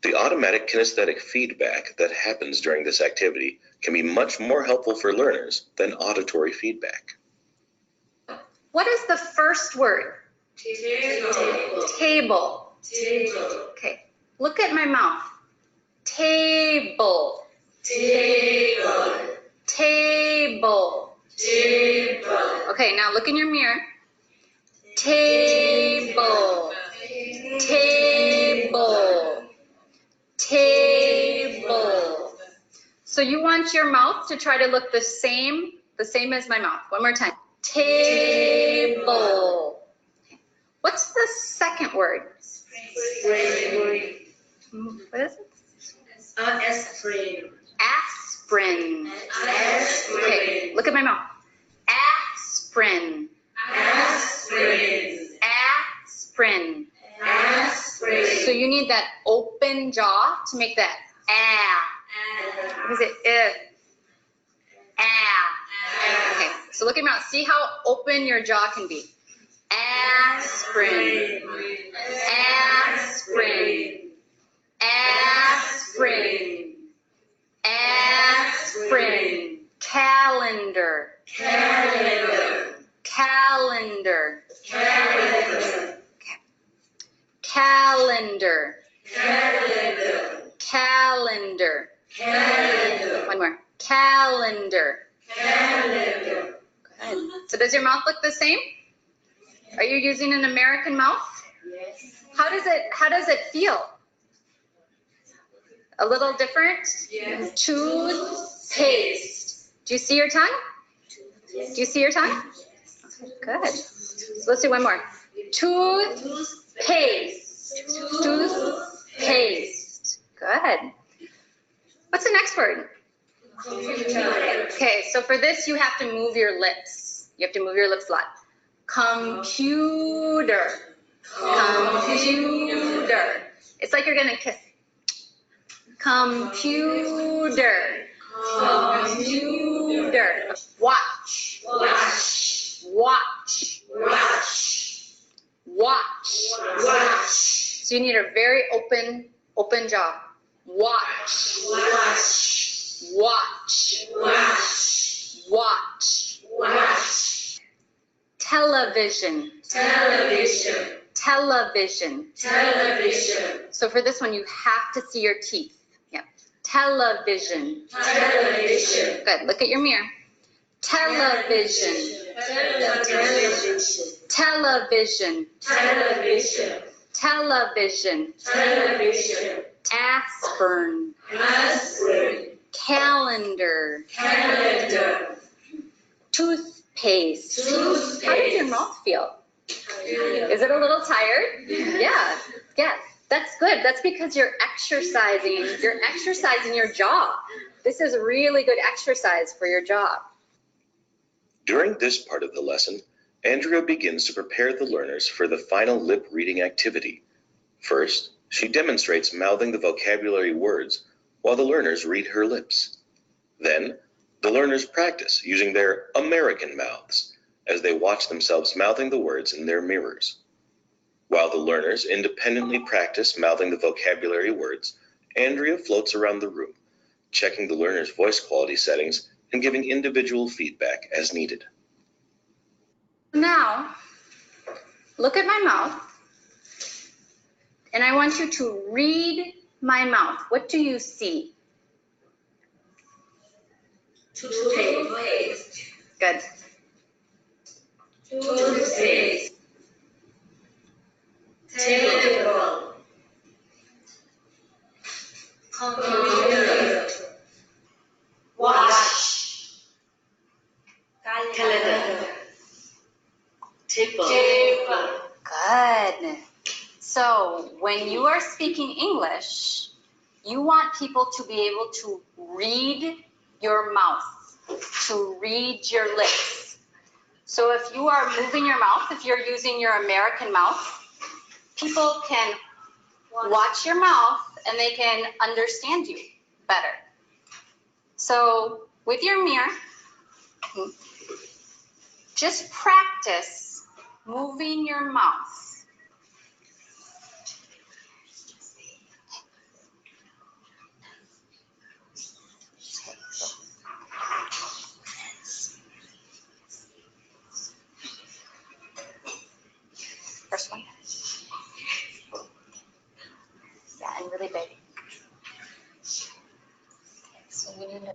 The automatic kinesthetic feedback that happens during this activity can be much more helpful for learners than auditory feedback. What is the first word? Table. Table. Table. Okay, look at my mouth. Table. Table. Table. Table. Okay, now look in your mirror. Table. Table. Table. So you want your mouth to try to look the same as my mouth. One more time. Table. What's the second word? Spring. What is it? Aspirin. Aspirin. Aspirin. Okay, look at my mouth. Aspirin. Aspirin. Aspirin. Aspirin. So you need that open jaw to make that ah. What is it? Ah. Okay, so look at your mouth. See how open your jaw can be. Aspirin. Aspirin. Aspirin. Aspirin. Calendar. Calendar. Calendar. Calendar. Calendar. Calendar. Calendar. Calendar. One more. Calendar. Calendar. Good. So does your mouth look the same? Are you using an American mouth? Yes. How does it feel? A little different? Yes. Toothpaste. Do you see your tongue? Do you see your tongue? Good. So let's do one more. Toothpaste. Toothpaste. Good. What's the next word? Computer. Okay, so for this you have to move your lips. You have to move your lips a lot. Computer. Computer. It's like you're gonna kiss. Computer. Computer. Watch. Watch. Watch. Watch. Watch. Watch. So you need a very open jaw. Watch. Watch. Watch. Watch. Watch. Watch. Television. Television. Television. Television. So for this one, you have to see your teeth. Yeah. Television. Television. Good. Look at your mirror. Television. Television. Television. Television. Television. Television. Aspirin. Aspirin. Calendar. Calendar. Toothpaste. Toothpaste. How does your mouth feel? Is it a little tired? Yeah. Yeah. That's good. That's because you're exercising. You're exercising your jaw. This is really good exercise for your jaw. During this part of the lesson, Andrea begins to prepare the learners for the final lip reading activity. First, she demonstrates mouthing the vocabulary words while the learners read her lips. Then, the learners practice using their American mouths as they watch themselves mouthing the words in their mirrors. While the learners independently practice mouthing the vocabulary words, Andrea floats around the room, checking the learners' voice quality settings and giving individual feedback as needed. Now, look at my mouth, and I want you to read my mouth. What do you see? Toothpaste. Good. Toothpaste. Table. Computer. Watch. Calendar. Table. Good. So when you are speaking English, you want people to be able to read your mouth, to read your lips. So if you are moving your mouth, if you're using your American mouth, people can watch your mouth and they can understand you better. So with your mirror, just practice moving your mouth. First one. Yeah, and really big. So we need to.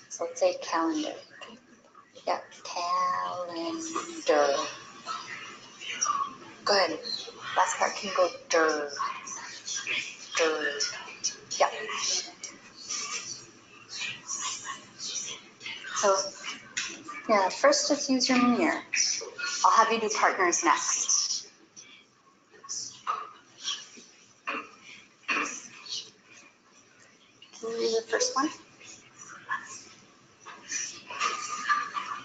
So let's say calendar. Yeah, calendar. Good. Last part can go der. Der. Yeah. So, yeah, first just use your mirror. I'll have you do partners next. Can you do the first one?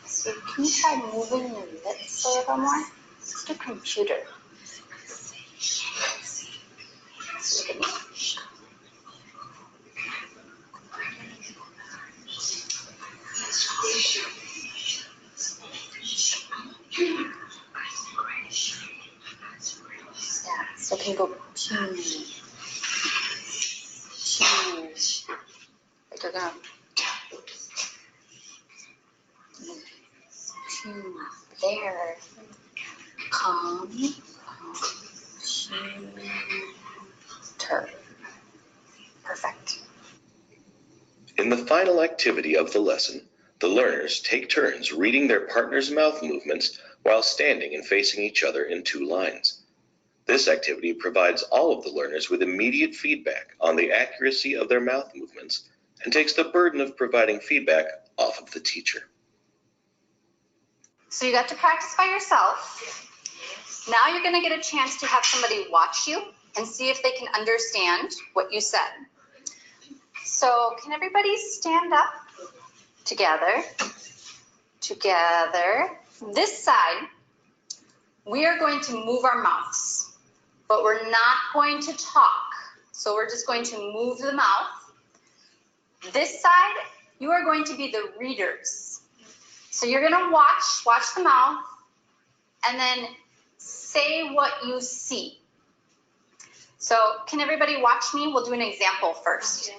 So can you try moving your lips a little more? Let's do computer. So look at me. Yeah, so can you go pew, pew. Like you're gonna pew there. Computer. Perfect. In the final activity of the lesson, the learners take turns reading their partner's mouth movements while standing and facing each other in two lines. This activity provides all of the learners with immediate feedback on the accuracy of their mouth movements and takes the burden of providing feedback off of the teacher. So you got to practice by yourself. Now you're going to get a chance to have somebody watch you and see if they can understand what you said. So can everybody stand up together? Together. This side, we are going to move our mouths, but we're not going to talk. So we're just going to move the mouth. This side, you are going to be the readers. So you're going to watch the mouth, and then say what you see. So can everybody watch me? We'll do an example first.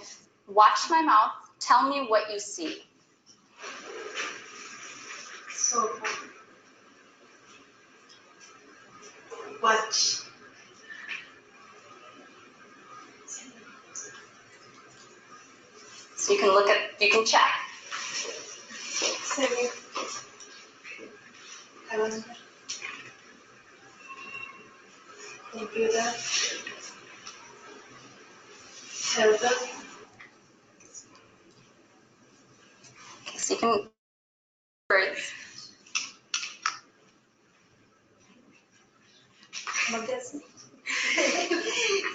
Watch my mouth. Tell me what you see. So, watch. So you can look at, you can check. Seven. Calendar. Computer. Telephone. Okay, so you can words.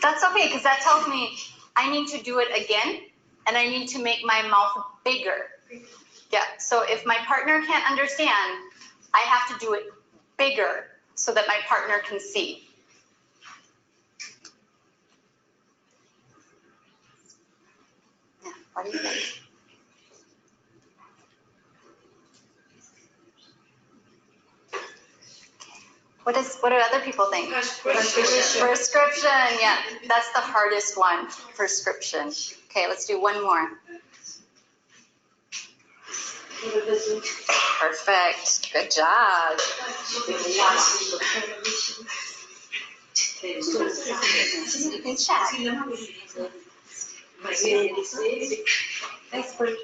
That's okay, because that tells me I need to do it again, and I need to make my mouth bigger. Yeah, so if my partner can't understand, I have to do it bigger so that my partner can see. Yeah, what do you think? What do other people think? Prescription, yeah, that's the hardest one, prescription. Okay, let's do one more. Perfect, good job. You can check. Expert.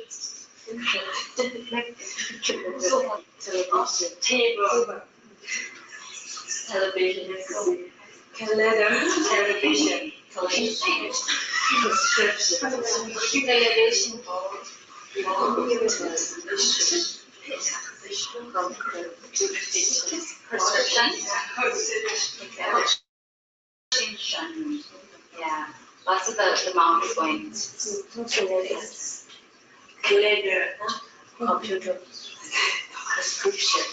Table. Television. Calendar. Television. Prescription. Television. Prescription. Yeah, lots of the mouth is going. Calendar. Computer. Prescription.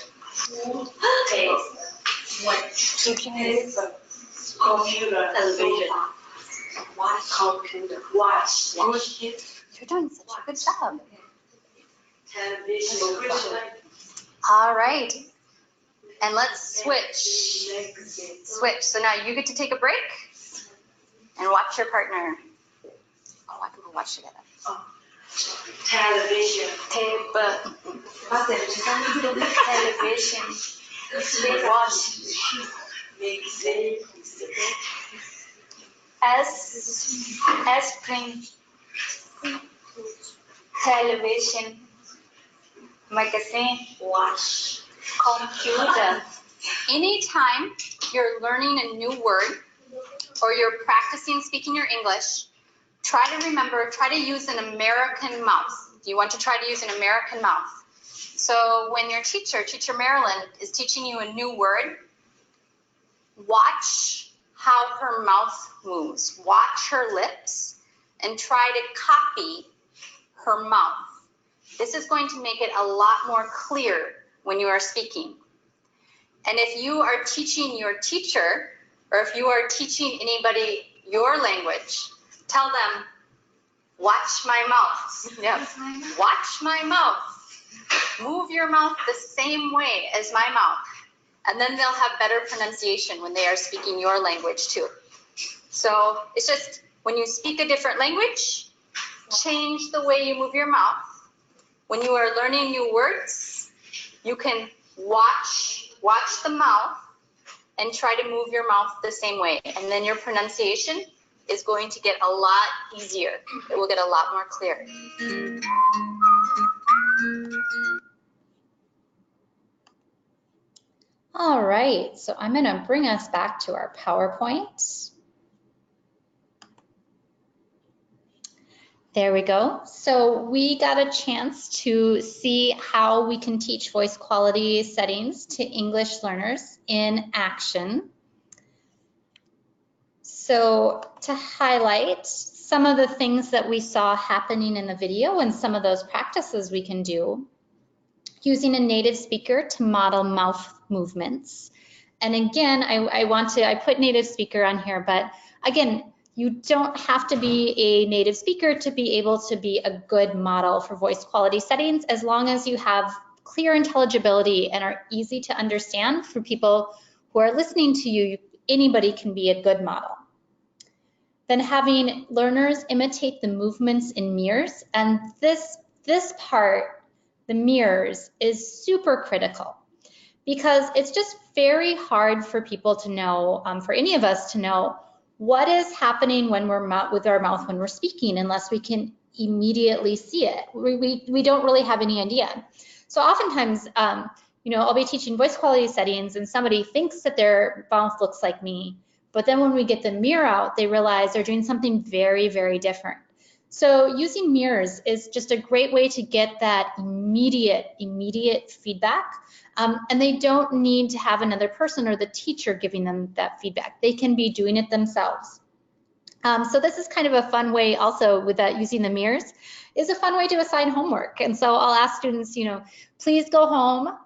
Tape. Computer. Television. Watch. Computer. Watch. You're doing such a good job. Television. All right, and let's switch. Switch. So now you get to take a break and watch your partner. Oh, I can go watch together. Television. Tape. Television. Watch. Aspirin. Television. Magazine. Watch. Computer. Anytime you're learning a new word or you're practicing speaking your English, try to use an American mouth. You want to try to use an American mouth. So when your teacher Marilyn, is teaching you a new word, watch how her mouth moves. Watch her lips and try to copy her mouth. This is going to make it a lot more clear when you are speaking. And if you are teaching your teacher, or if you are teaching anybody your language, tell them, watch my mouth. Yes, watch my mouth. Move your mouth the same way as my mouth. And then they'll have better pronunciation when they are speaking your language too. So it's just, when you speak a different language, change the way you move your mouth. When you are learning new words, you can watch the mouth and try to move your mouth the same way. And then your pronunciation is going to get a lot easier. It will get a lot more clear. All right, so I'm going to bring us back to our PowerPoint. There we go. So we got a chance to see how we can teach voice quality settings to English learners in action. So to highlight some of the things that we saw happening in the video and some of those practices we can do, using a native speaker to model mouth movements. And again, I put native speaker on here, but again, you don't have to be a native speaker to be able to be a good model for voice quality settings, as long as you have clear intelligibility and are easy to understand for people who are listening to you, anybody can be a good model. Then having learners imitate the movements in mirrors, and this part, the mirrors, is super critical because it's just very hard for people to know, for any of us to know what is happening when we're with our mouth when we're speaking, unless we can immediately see it. We don't really have any idea. So oftentimes, you know, I'll be teaching voice quality settings and somebody thinks that their mouth looks like me, but then when we get the mirror out, they realize they're doing something very, very different. So using mirrors is just a great way to get that immediate feedback. And they don't need to have another person or the teacher giving them that feedback. They can be doing it themselves. So this is kind of a fun way also with that, using the mirrors is a fun way to assign homework. And so I'll ask students, you know, please go home,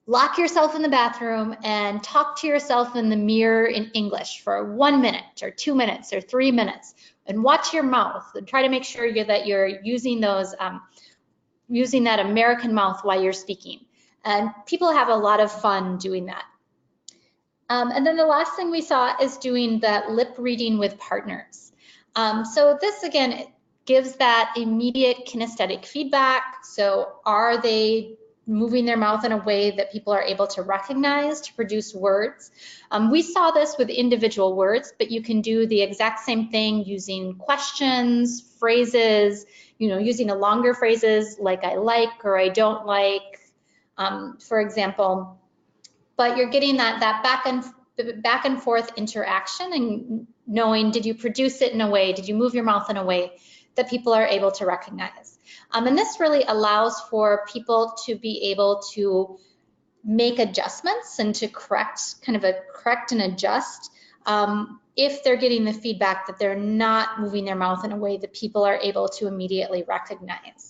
lock yourself in the bathroom and talk to yourself in the mirror in English for 1 minute or 2 minutes or 3 minutes, and watch your mouth and try to make sure that you're using those, using that American mouth while you're speaking. And people have a lot of fun doing that. And then the last thing we saw is doing that lip reading with partners. So this again gives that immediate kinesthetic feedback. So are they moving their mouth in a way that people are able to recognize to produce words? We saw this with individual words, but you can do the exact same thing using questions, phrases, you know, using a longer phrases like I like or I don't like, for example. But you're getting that back and forth interaction and knowing, did you produce it in a way, did you move your mouth in a way that people are able to recognize? And this really allows for people to be able to make adjustments and to correct and adjust if they're getting the feedback that they're not moving their mouth in a way that people are able to immediately recognize.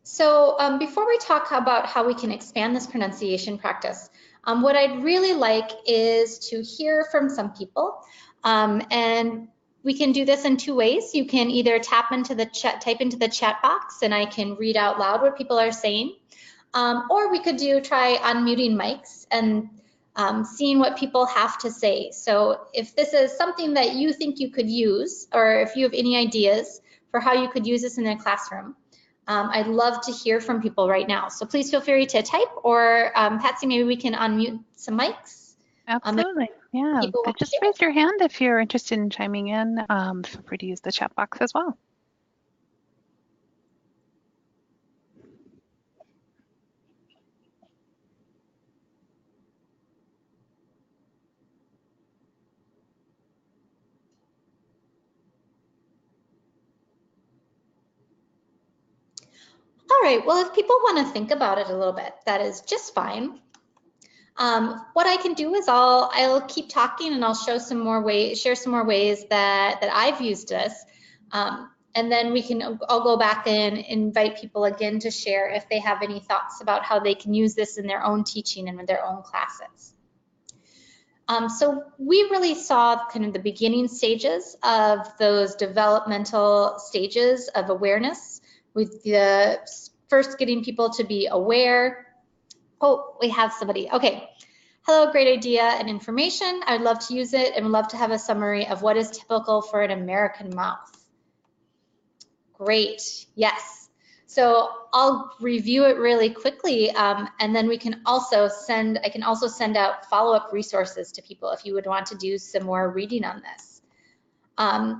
So before we talk about how we can expand this pronunciation practice, what I'd really like is to hear from some people. And we can do this in 2 ways. You can either type into the chat box and I can read out loud what people are saying. Or we could try unmuting mics and seeing what people have to say. So if this is something that you think you could use, or if you have any ideas for how you could use this in a classroom, I'd love to hear from people right now. So please feel free to type, or Patsy, maybe we can unmute some mics. Absolutely, yeah. Just raise your hand if you're interested in chiming in. Feel free to use the chat box as well. All right, well, if people want to think about it a little bit, that is just fine. What I can do is I'll keep talking and I'll share some more ways that I've used this. And then I'll go back and invite people again to share if they have any thoughts about how they can use this in their own teaching and in their own classes. So we really saw kind of the beginning stages of those developmental stages of awareness, with the first getting people to be aware. Oh, we have somebody. Okay. Hello, great idea and information. I'd love to use it and would love to have a summary of what is typical for an American mouth. Great. Yes. So I'll review it really quickly, and then I can also send out follow-up resources to people if you would want to do some more reading on this.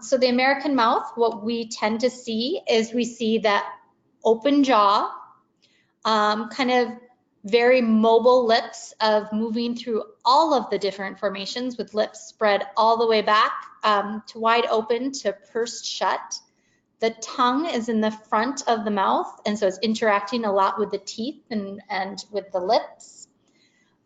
So the American mouth, what we tend to see is we see that open jaw, kind of very mobile lips of moving through all of the different formations, with lips spread all the way back to wide open to pursed shut. The tongue is in the front of the mouth, and so it's interacting a lot with the teeth and with the lips.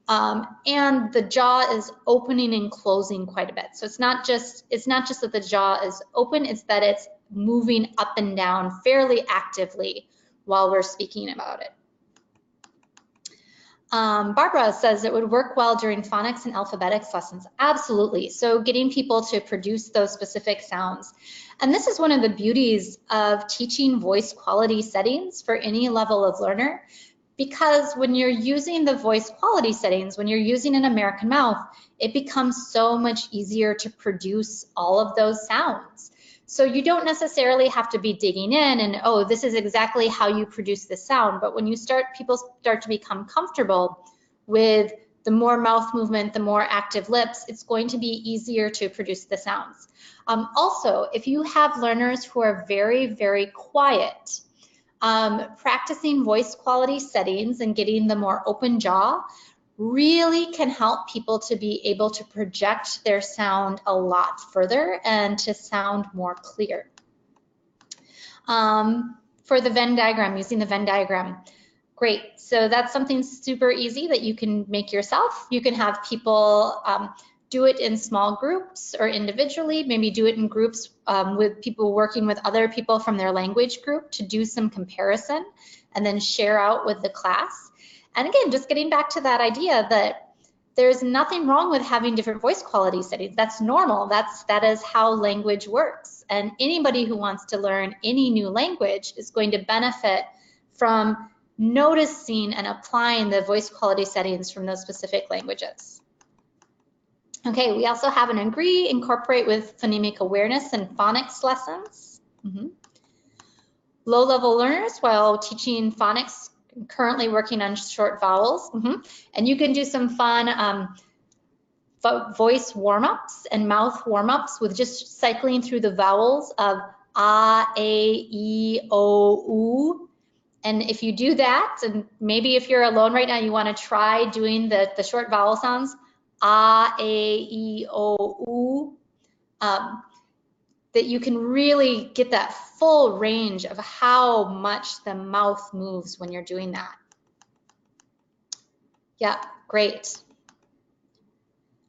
And the jaw is opening and closing quite a bit. So it's not just that the jaw is open, it's that it's moving up and down fairly actively while we're speaking about it. Barbara says it would work well during phonics and alphabetics lessons. Absolutely. So getting people to produce those specific sounds. And this is one of the beauties of teaching voice quality settings for any level of learner, because when you're using the voice quality settings, when you're using an American mouth, it becomes so much easier to produce all of those sounds. So you don't necessarily have to be digging in and, oh, this is exactly how you produce the sound. But when you people start to become comfortable with the more mouth movement, the more active lips, it's going to be easier to produce the sounds. Also, if you have learners who are very, very quiet, practicing voice quality settings and getting the more open jaw really can help people to be able to project their sound a lot further and to sound more clear. For the Venn diagram, using the Venn diagram, great. So that's something super easy that you can make yourself. You can have people do it in small groups or individually, maybe do it in groups with people working with other people from their language group to do some comparison and then share out with the class. And again, just getting back to that idea that there's nothing wrong with having different voice quality settings. That's normal. That is how language works. And anybody who wants to learn any new language is going to benefit from noticing and applying the voice quality settings from those specific languages. Okay, we also have an agree, incorporate with phonemic awareness and phonics lessons. Low-level learners while teaching phonics, currently working on short vowels. And you can do some fun voice warm-ups and mouth warm-ups with just cycling through the vowels of a, e, o, u. And if you do that, and maybe if you're alone right now, you want to try doing the short vowel sounds, a, e, o, u, that you can really get that full range of how much the mouth moves when you're doing that. Yeah, great.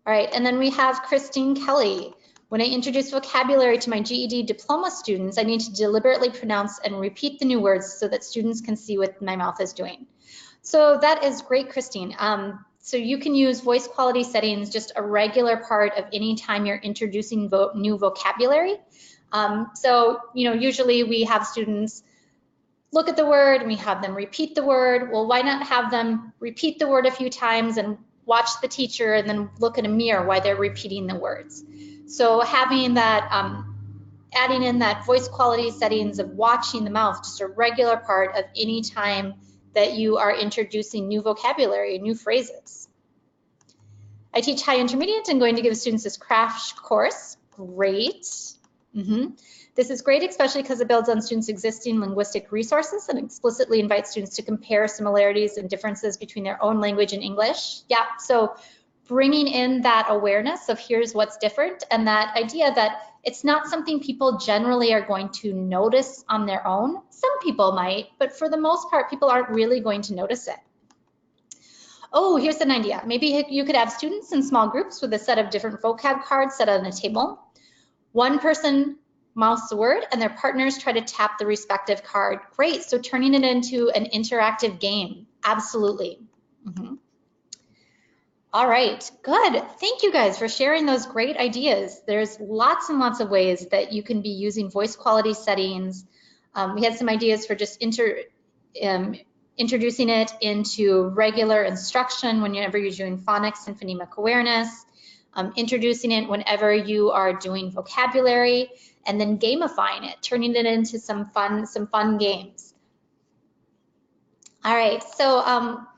All right, and then we have Christine Kelly. When I introduce vocabulary to my GED diploma students, I need to deliberately pronounce and repeat the new words so that students can see what my mouth is doing. So that is great, Christine. So you can use voice quality settings, just a regular part of any time you're introducing new vocabulary. So, usually we have students look at the word and we have them repeat the word. Well, why not have them repeat the word a few times and watch the teacher and then look in a mirror while they're repeating the words. So having that, adding in that voice quality settings of watching the mouth, just a regular part of any time that you are introducing new vocabulary, new phrases. I teach high intermediate and going to give students this crash course. Great. This is great, especially because it builds on students' existing linguistic resources and explicitly invites students to compare similarities and differences between their own language and English. Yeah, so bringing in that awareness of here's what's different and that idea that it's not something people generally are going to notice on their own. Some people might, but for the most part, people aren't really going to notice it. Oh, here's an idea. Maybe you could have students in small groups with a set of different vocab cards set on a table. One person mouths the word and their partners try to tap the respective card. Great, so turning it into an interactive game. Absolutely. All right, good. Thank you guys for sharing those great ideas. There's lots and lots of ways that you can be using voice quality settings. We had some ideas for just introducing it into regular instruction whenever you're doing phonics and phonemic awareness, introducing it whenever you are doing vocabulary, and then gamifying it, turning it into some fun games. All right, so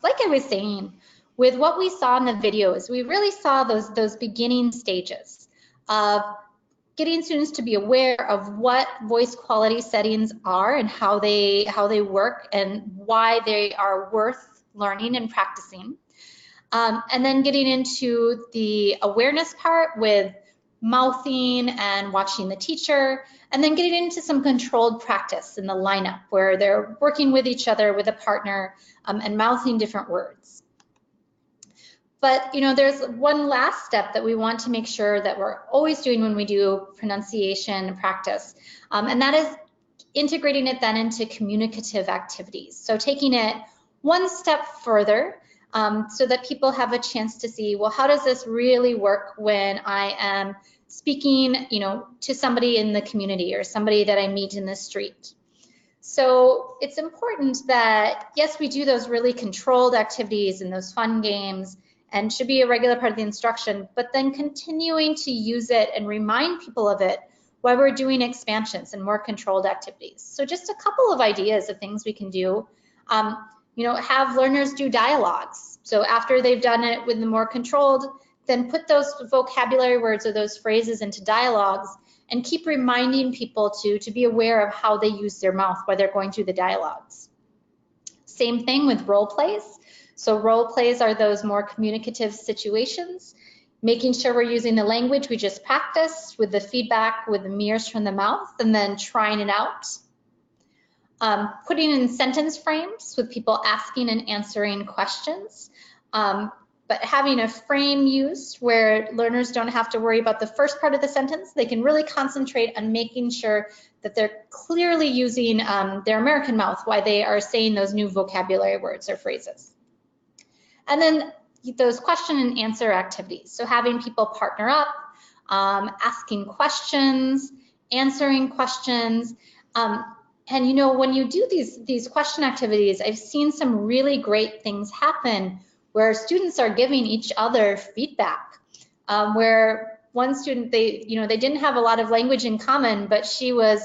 like I was saying, with what we saw in the videos, we really saw those beginning stages of getting students to be aware of what voice quality settings are and how they work and why they are worth learning and practicing. And then getting into the awareness part with mouthing and watching the teacher, and then getting into some controlled practice in the lineup where they're working with each other with a partner and mouthing different words. But there's one last step that we want to make sure that we're always doing when we do pronunciation practice, and that is integrating it then into communicative activities. So taking it one step further so that people have a chance to see, well, how does this really work when I am speaking, to somebody in the community or somebody that I meet in the street? So it's important that, yes, we do those really controlled activities and those fun games and should be a regular part of the instruction, but then continuing to use it and remind people of it while we're doing expansions and more controlled activities. So just a couple of ideas of things we can do. You know, have learners do dialogues. So after they've done it with the more controlled, then put those vocabulary words or those phrases into dialogues and keep reminding people to be aware of how they use their mouth while they're going through the dialogues. Same thing with role plays. So role plays are those more communicative situations, making sure we're using the language we just practiced with the feedback with the mirrors from the mouth and then trying it out. Putting in sentence frames with people asking and answering questions, but having a frame used where learners don't have to worry about the first part of the sentence. They can really concentrate on making sure that they're clearly using their American mouth while they are saying those new vocabulary words or phrases. And then those question and answer activities. So having people partner up, asking questions, answering questions. And you know, when you do these question activities, I've seen some really great things happen where students are giving each other feedback. Where one student, they didn't have a lot of language in common, but she was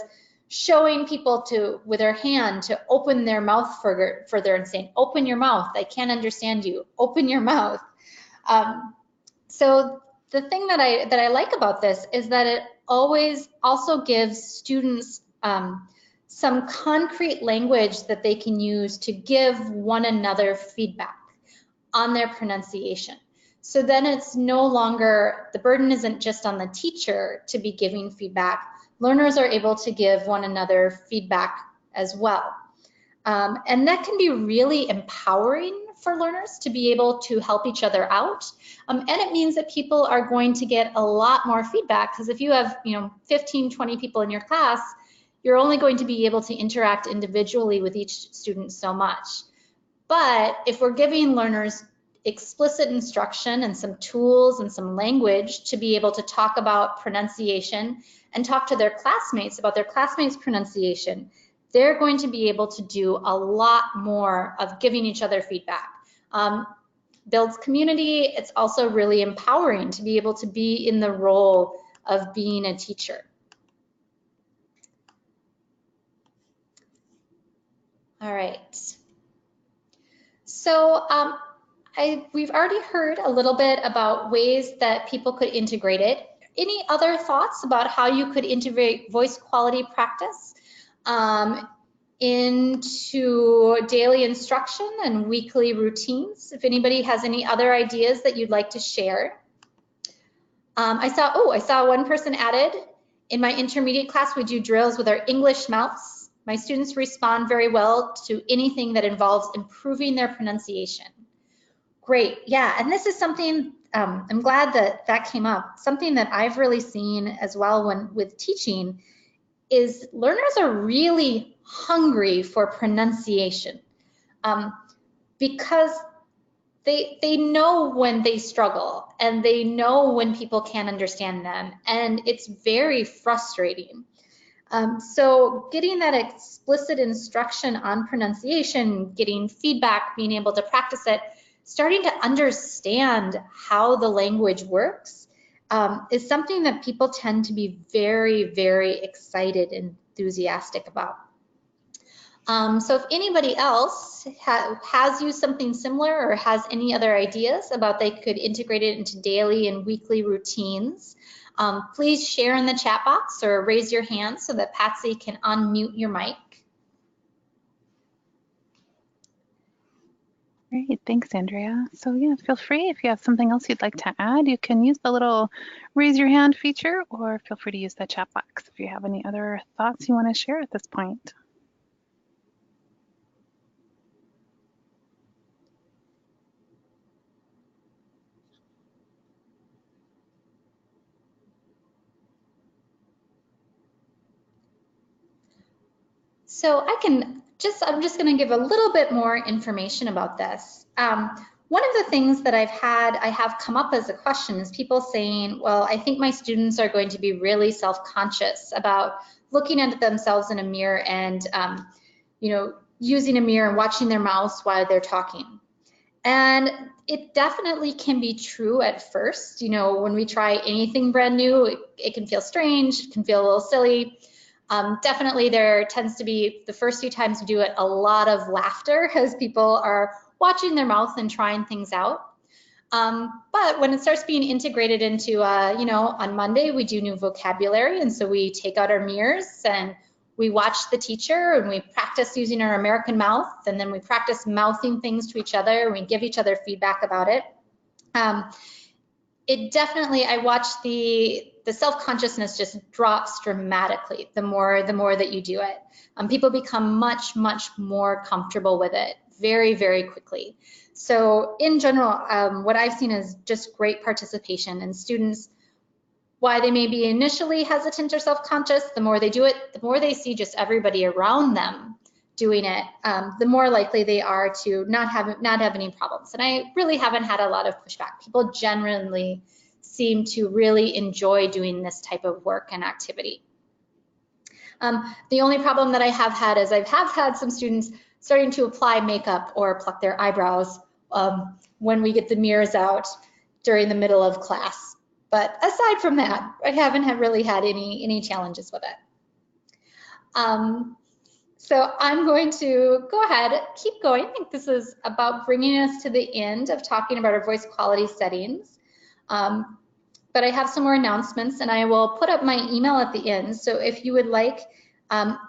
showing people with her hand to open their mouth further and saying, "Open your mouth, I can't understand you, open your mouth." So the thing that I like about this is that it always also gives students some concrete language that they can use to give one another feedback on their pronunciation. So then it's no longer, the burden isn't just on the teacher to be giving feedback. Learners are able to give one another feedback as well. And that can be really empowering for learners to be able to help each other out. And it means that people are going to get a lot more feedback, because if you have 15, 20 people in your class, you're only going to be able to interact individually with each student so much. But if we're giving learners explicit instruction and some tools and some language to be able to talk about pronunciation and talk to their classmates about their classmates' pronunciation, they're going to be able to do a lot more of giving each other feedback. Builds community. It's also really empowering to be able to be in the role of being a teacher. All right. So we've already heard a little bit about ways that people could integrate it. Any other thoughts about how you could integrate voice quality practice into daily instruction and weekly routines? If anybody has any other ideas that you'd like to share. I saw one person added, in my intermediate class, we do drills with our English mouths. My students respond very well to anything that involves improving their pronunciation. Great, yeah, and this is something, I'm glad that came up. Something that I've really seen as well with teaching is learners are really hungry for pronunciation because they know when they struggle and they know when people can't understand them, and it's very frustrating. So getting that explicit instruction on pronunciation, getting feedback, being able to practice it, starting to understand how the language works is something that people tend to be very, very excited and enthusiastic about. So if anybody else has used something similar or has any other ideas about they could integrate it into daily and weekly routines, please share in the chat box or raise your hand so that Patsy can unmute your mic. Great, thanks, Andrea. So yeah, feel free if you have something else you'd like to add, you can use the little raise your hand feature, or feel free to use the chat box if you have any other thoughts you want to share at this point. So I'm just going to give a little bit more information about this. One of the things that I have come up as a question is people saying, well, I think my students are going to be really self-conscious about looking at themselves in a mirror and using a mirror and watching their mouths while they're talking. And it definitely can be true at first. When we try anything brand new, it can feel strange, it can feel a little silly. Definitely there tends to be, the first few times we do it, a lot of laughter as people are watching their mouth and trying things out. But when it starts being integrated into, on Monday we do new vocabulary, and so we take out our mirrors and we watch the teacher and we practice using our American mouth, and then we practice mouthing things to each other and we give each other feedback about it. It definitely, I watch the self-consciousness just drops dramatically the more that you do it. People become much more comfortable with it very, very quickly. So in general, what I've seen is just great participation, and students, why they may be initially hesitant or self-conscious, the more they do it, the more they see just everybody around them doing it, the more likely they are to not have any problems. And I really haven't had a lot of pushback. People genuinely seem to really enjoy doing this type of work and activity. The only problem that I have had is I've had some students starting to apply makeup or pluck their eyebrows when we get the mirrors out during the middle of class. But aside from that, I haven't really had any challenges with it. So I'm going to go ahead, keep going. I think this is about bringing us to the end of talking about our voice quality settings. But I have some more announcements, and I will put up my email at the end. So if you would like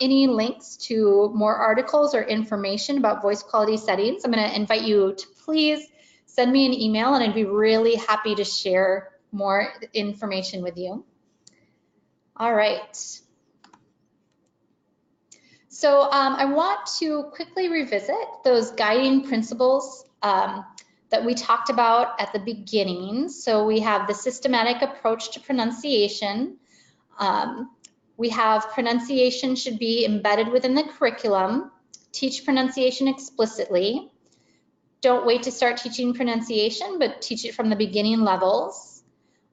any links to more articles or information about voice quality settings, I'm going to invite you to please send me an email, and I'd be really happy to share more information with you. All right. So I want to quickly revisit those guiding principles that we talked about at the beginning. So we have the systematic approach to pronunciation. We have pronunciation should be embedded within the curriculum. Teach pronunciation explicitly. Don't wait to start teaching pronunciation, but teach it from the beginning levels.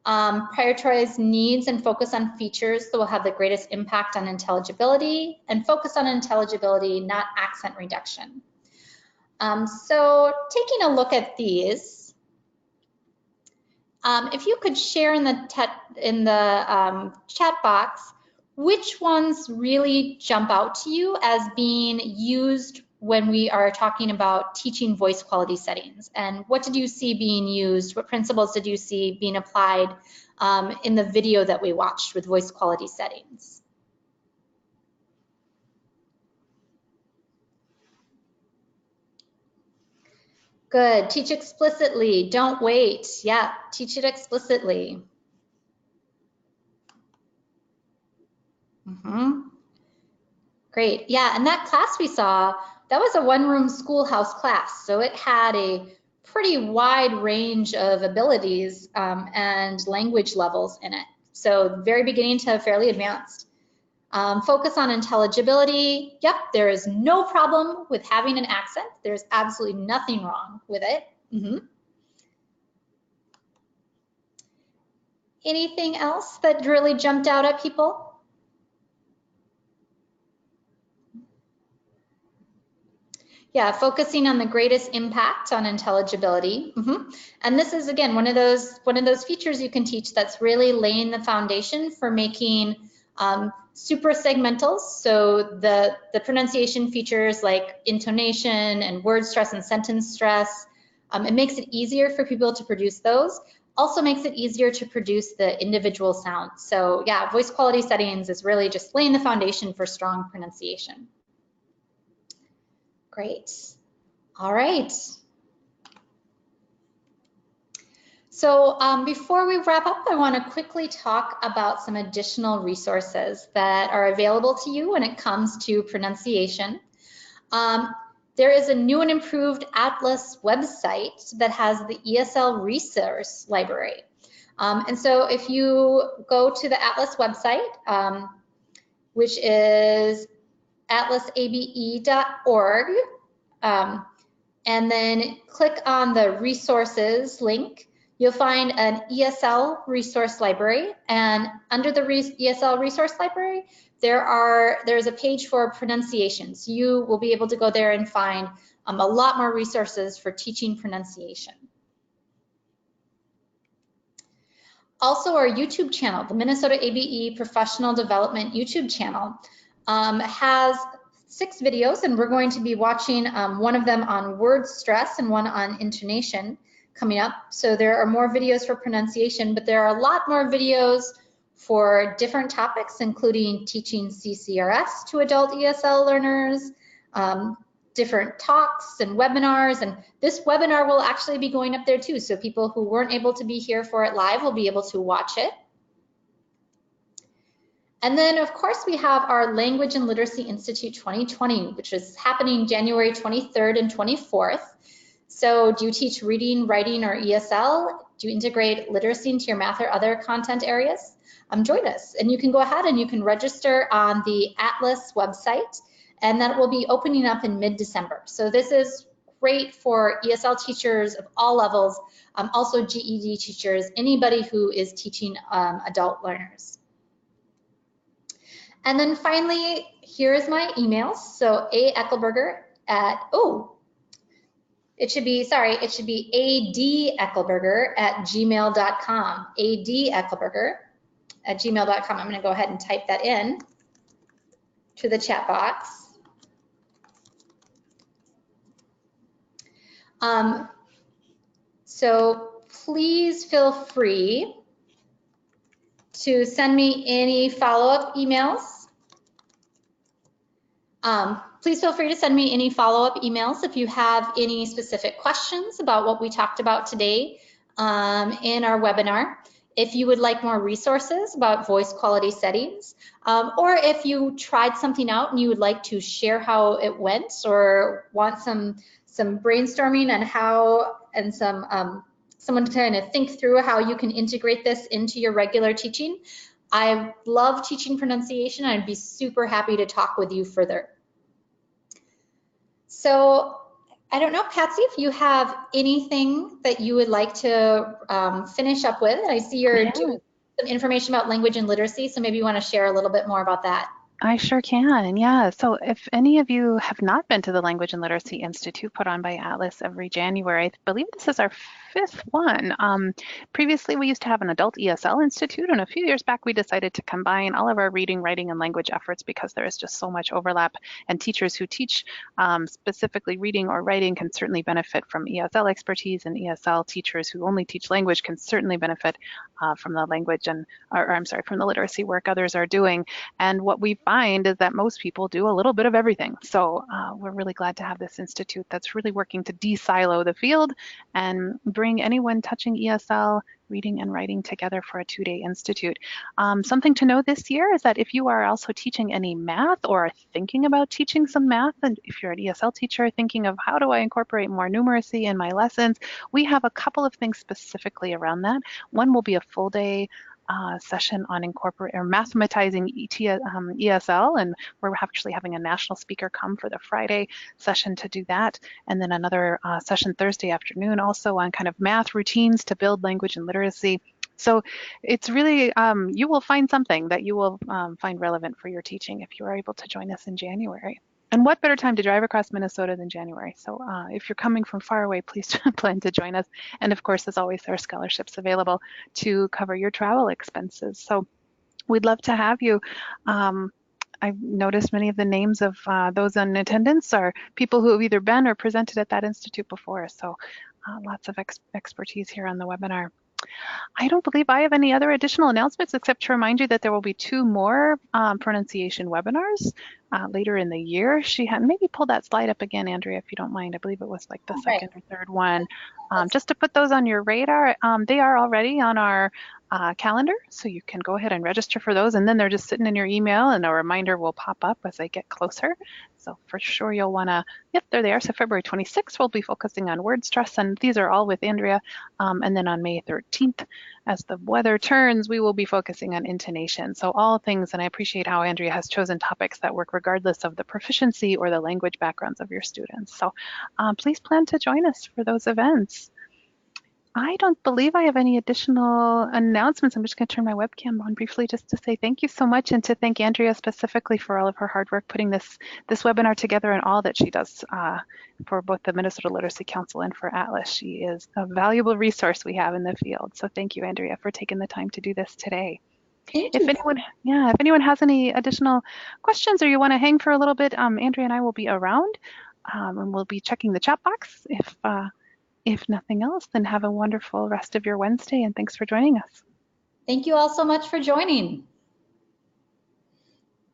Prioritize needs and focus on features that will have the greatest impact on intelligibility, and focus on intelligibility, not accent reduction. So taking a look at these, if you could share in the chat box, which ones really jump out to you as being used when we are talking about teaching voice quality settings? And what did you see being used? What principles did you see being applied in the video that we watched with voice quality settings? Good. Teach explicitly. Don't wait. Yeah, teach it explicitly. Great. Yeah, and that class we saw, that was a one-room schoolhouse class. So it had a pretty wide range of abilities and language levels in it. So very beginning to fairly advanced. Focus on intelligibility. Yep, there is no problem with having an accent. There's absolutely nothing wrong with it. Anything else that really jumped out at people? Yeah, focusing on the greatest impact on intelligibility. And this is, again, one of those features you can teach that's really laying the foundation for making super segmentals. So the pronunciation features like intonation and word stress and sentence stress, it makes it easier for people to produce those. Also makes it easier to produce the individual sounds. So yeah, voice quality settings is really just laying the foundation for strong pronunciation. Great. All right. So before we wrap up, I want to quickly talk about some additional resources that are available to you when it comes to pronunciation. There is a new and improved Atlas website that has the ESL resource library. And so if you go to the Atlas website, which is atlasabe.org, and then click on the resources link, you'll find an ESL resource library, and under the ESL resource library, there's a page for pronunciations. You will be able to go there and find a lot more resources for teaching pronunciation. Also, our YouTube channel, the Minnesota ABE Professional Development YouTube channel, has 6 videos, and we're going to be watching one of them on word stress and one on intonation coming up. So there are more videos for pronunciation, but there are a lot more videos for different topics, including teaching CCRS to adult ESL learners, different talks and webinars, and this webinar will actually be going up there too, so people who weren't able to be here for it live will be able to watch it. And then, of course, we have our Language and Literacy Institute 2020, which is happening January 23rd and 24th. So do you teach reading, writing, or ESL? Do you integrate literacy into your math or other content areas? Join us, and you can go ahead and you can register on the Atlas website, and that will be opening up in mid-December. So this is great for ESL teachers of all levels, also GED teachers, anybody who is teaching adult learners. And then finally, here's my email. So Eckelberger at, it should be adeckelberger@gmail.com, adeckelberger@gmail.com. I'm gonna go ahead and type that in to the chat box. So please feel free to send me any follow-up emails. Please feel free to send me any follow-up emails if you have any specific questions about what we talked about today in our webinar. If you would like more resources about voice quality settings, or if you tried something out and you would like to share how it went, or want some brainstorming on how, and someone to kind of think through how you can integrate this into your regular teaching. I love teaching pronunciation. I'd be super happy to talk with you further. So I don't know, Patsy, if you have anything that you would like to finish up with. I see you're doing some information about language and literacy, so maybe you want to share a little bit more about that. I sure can, yeah. So if any of you have not been to the Language and Literacy Institute put on by Atlas every January, I believe this is our 5th one. Previously, we used to have an adult ESL institute, and a few years back, we decided to combine all of our reading, writing, and language efforts because there is just so much overlap, and teachers who teach specifically reading or writing can certainly benefit from ESL expertise, and ESL teachers who only teach language can certainly benefit from the language and, from the literacy work others are doing. And what we find is that most people do a little bit of everything. So we're really glad to have this institute that's really working to de-silo the field and bring anyone touching ESL, reading and writing together for a 2-day institute. Something to know this year is that if you are also teaching any math or are thinking about teaching some math, and if you're an ESL teacher thinking of how do I incorporate more numeracy in my lessons, we have a couple of things specifically around that. One will be a full day session on mathematizing ESL, and we're actually having a national speaker come for the Friday session to do that, and then another session Thursday afternoon also on kind of math routines to build language and literacy. So it's really, you will find something that you will find relevant for your teaching if you are able to join us in January. And what better time to drive across Minnesota than January? So if you're coming from far away, please plan to join us. And of course, as always, there are scholarships available to cover your travel expenses. So we'd love to have you. I've noticed many of the names of those in attendance are people who have either been or presented at that institute before. So lots of expertise here on the webinar. I don't believe I have any other additional announcements except to remind you that there will be 2 more pronunciation webinars later in the year. She had maybe pull that slide up again, Andrea, if you don't mind. I believe it was like the second or third one. Just to put those on your radar, they are already on our calendar, so you can go ahead and register for those, and then they're just sitting in your email, and a reminder will pop up as they get closer. So for sure you'll want to, yep, there they are. So February 26th, we'll be focusing on word stress, and these are all with Andrea. And then on May 13th, as the weather turns, we will be focusing on intonation. So all things, and I appreciate how Andrea has chosen topics that work regardless of the proficiency or the language backgrounds of your students. So please plan to join us for those events. I don't believe I have any additional announcements. I'm just going to turn my webcam on briefly just to say thank you so much, and to thank Andrea specifically for all of her hard work putting this webinar together and all that she does for both the Minnesota Literacy Council and for Atlas. She is a valuable resource we have in the field. So thank you, Andrea, for taking the time to do this today. Thank If you. anyone has any additional questions or you want to hang for a little bit, Andrea and I will be around, and we'll be checking the chat box. If nothing else, then have a wonderful rest of your Wednesday, and thanks for joining us. Thank you all so much for joining.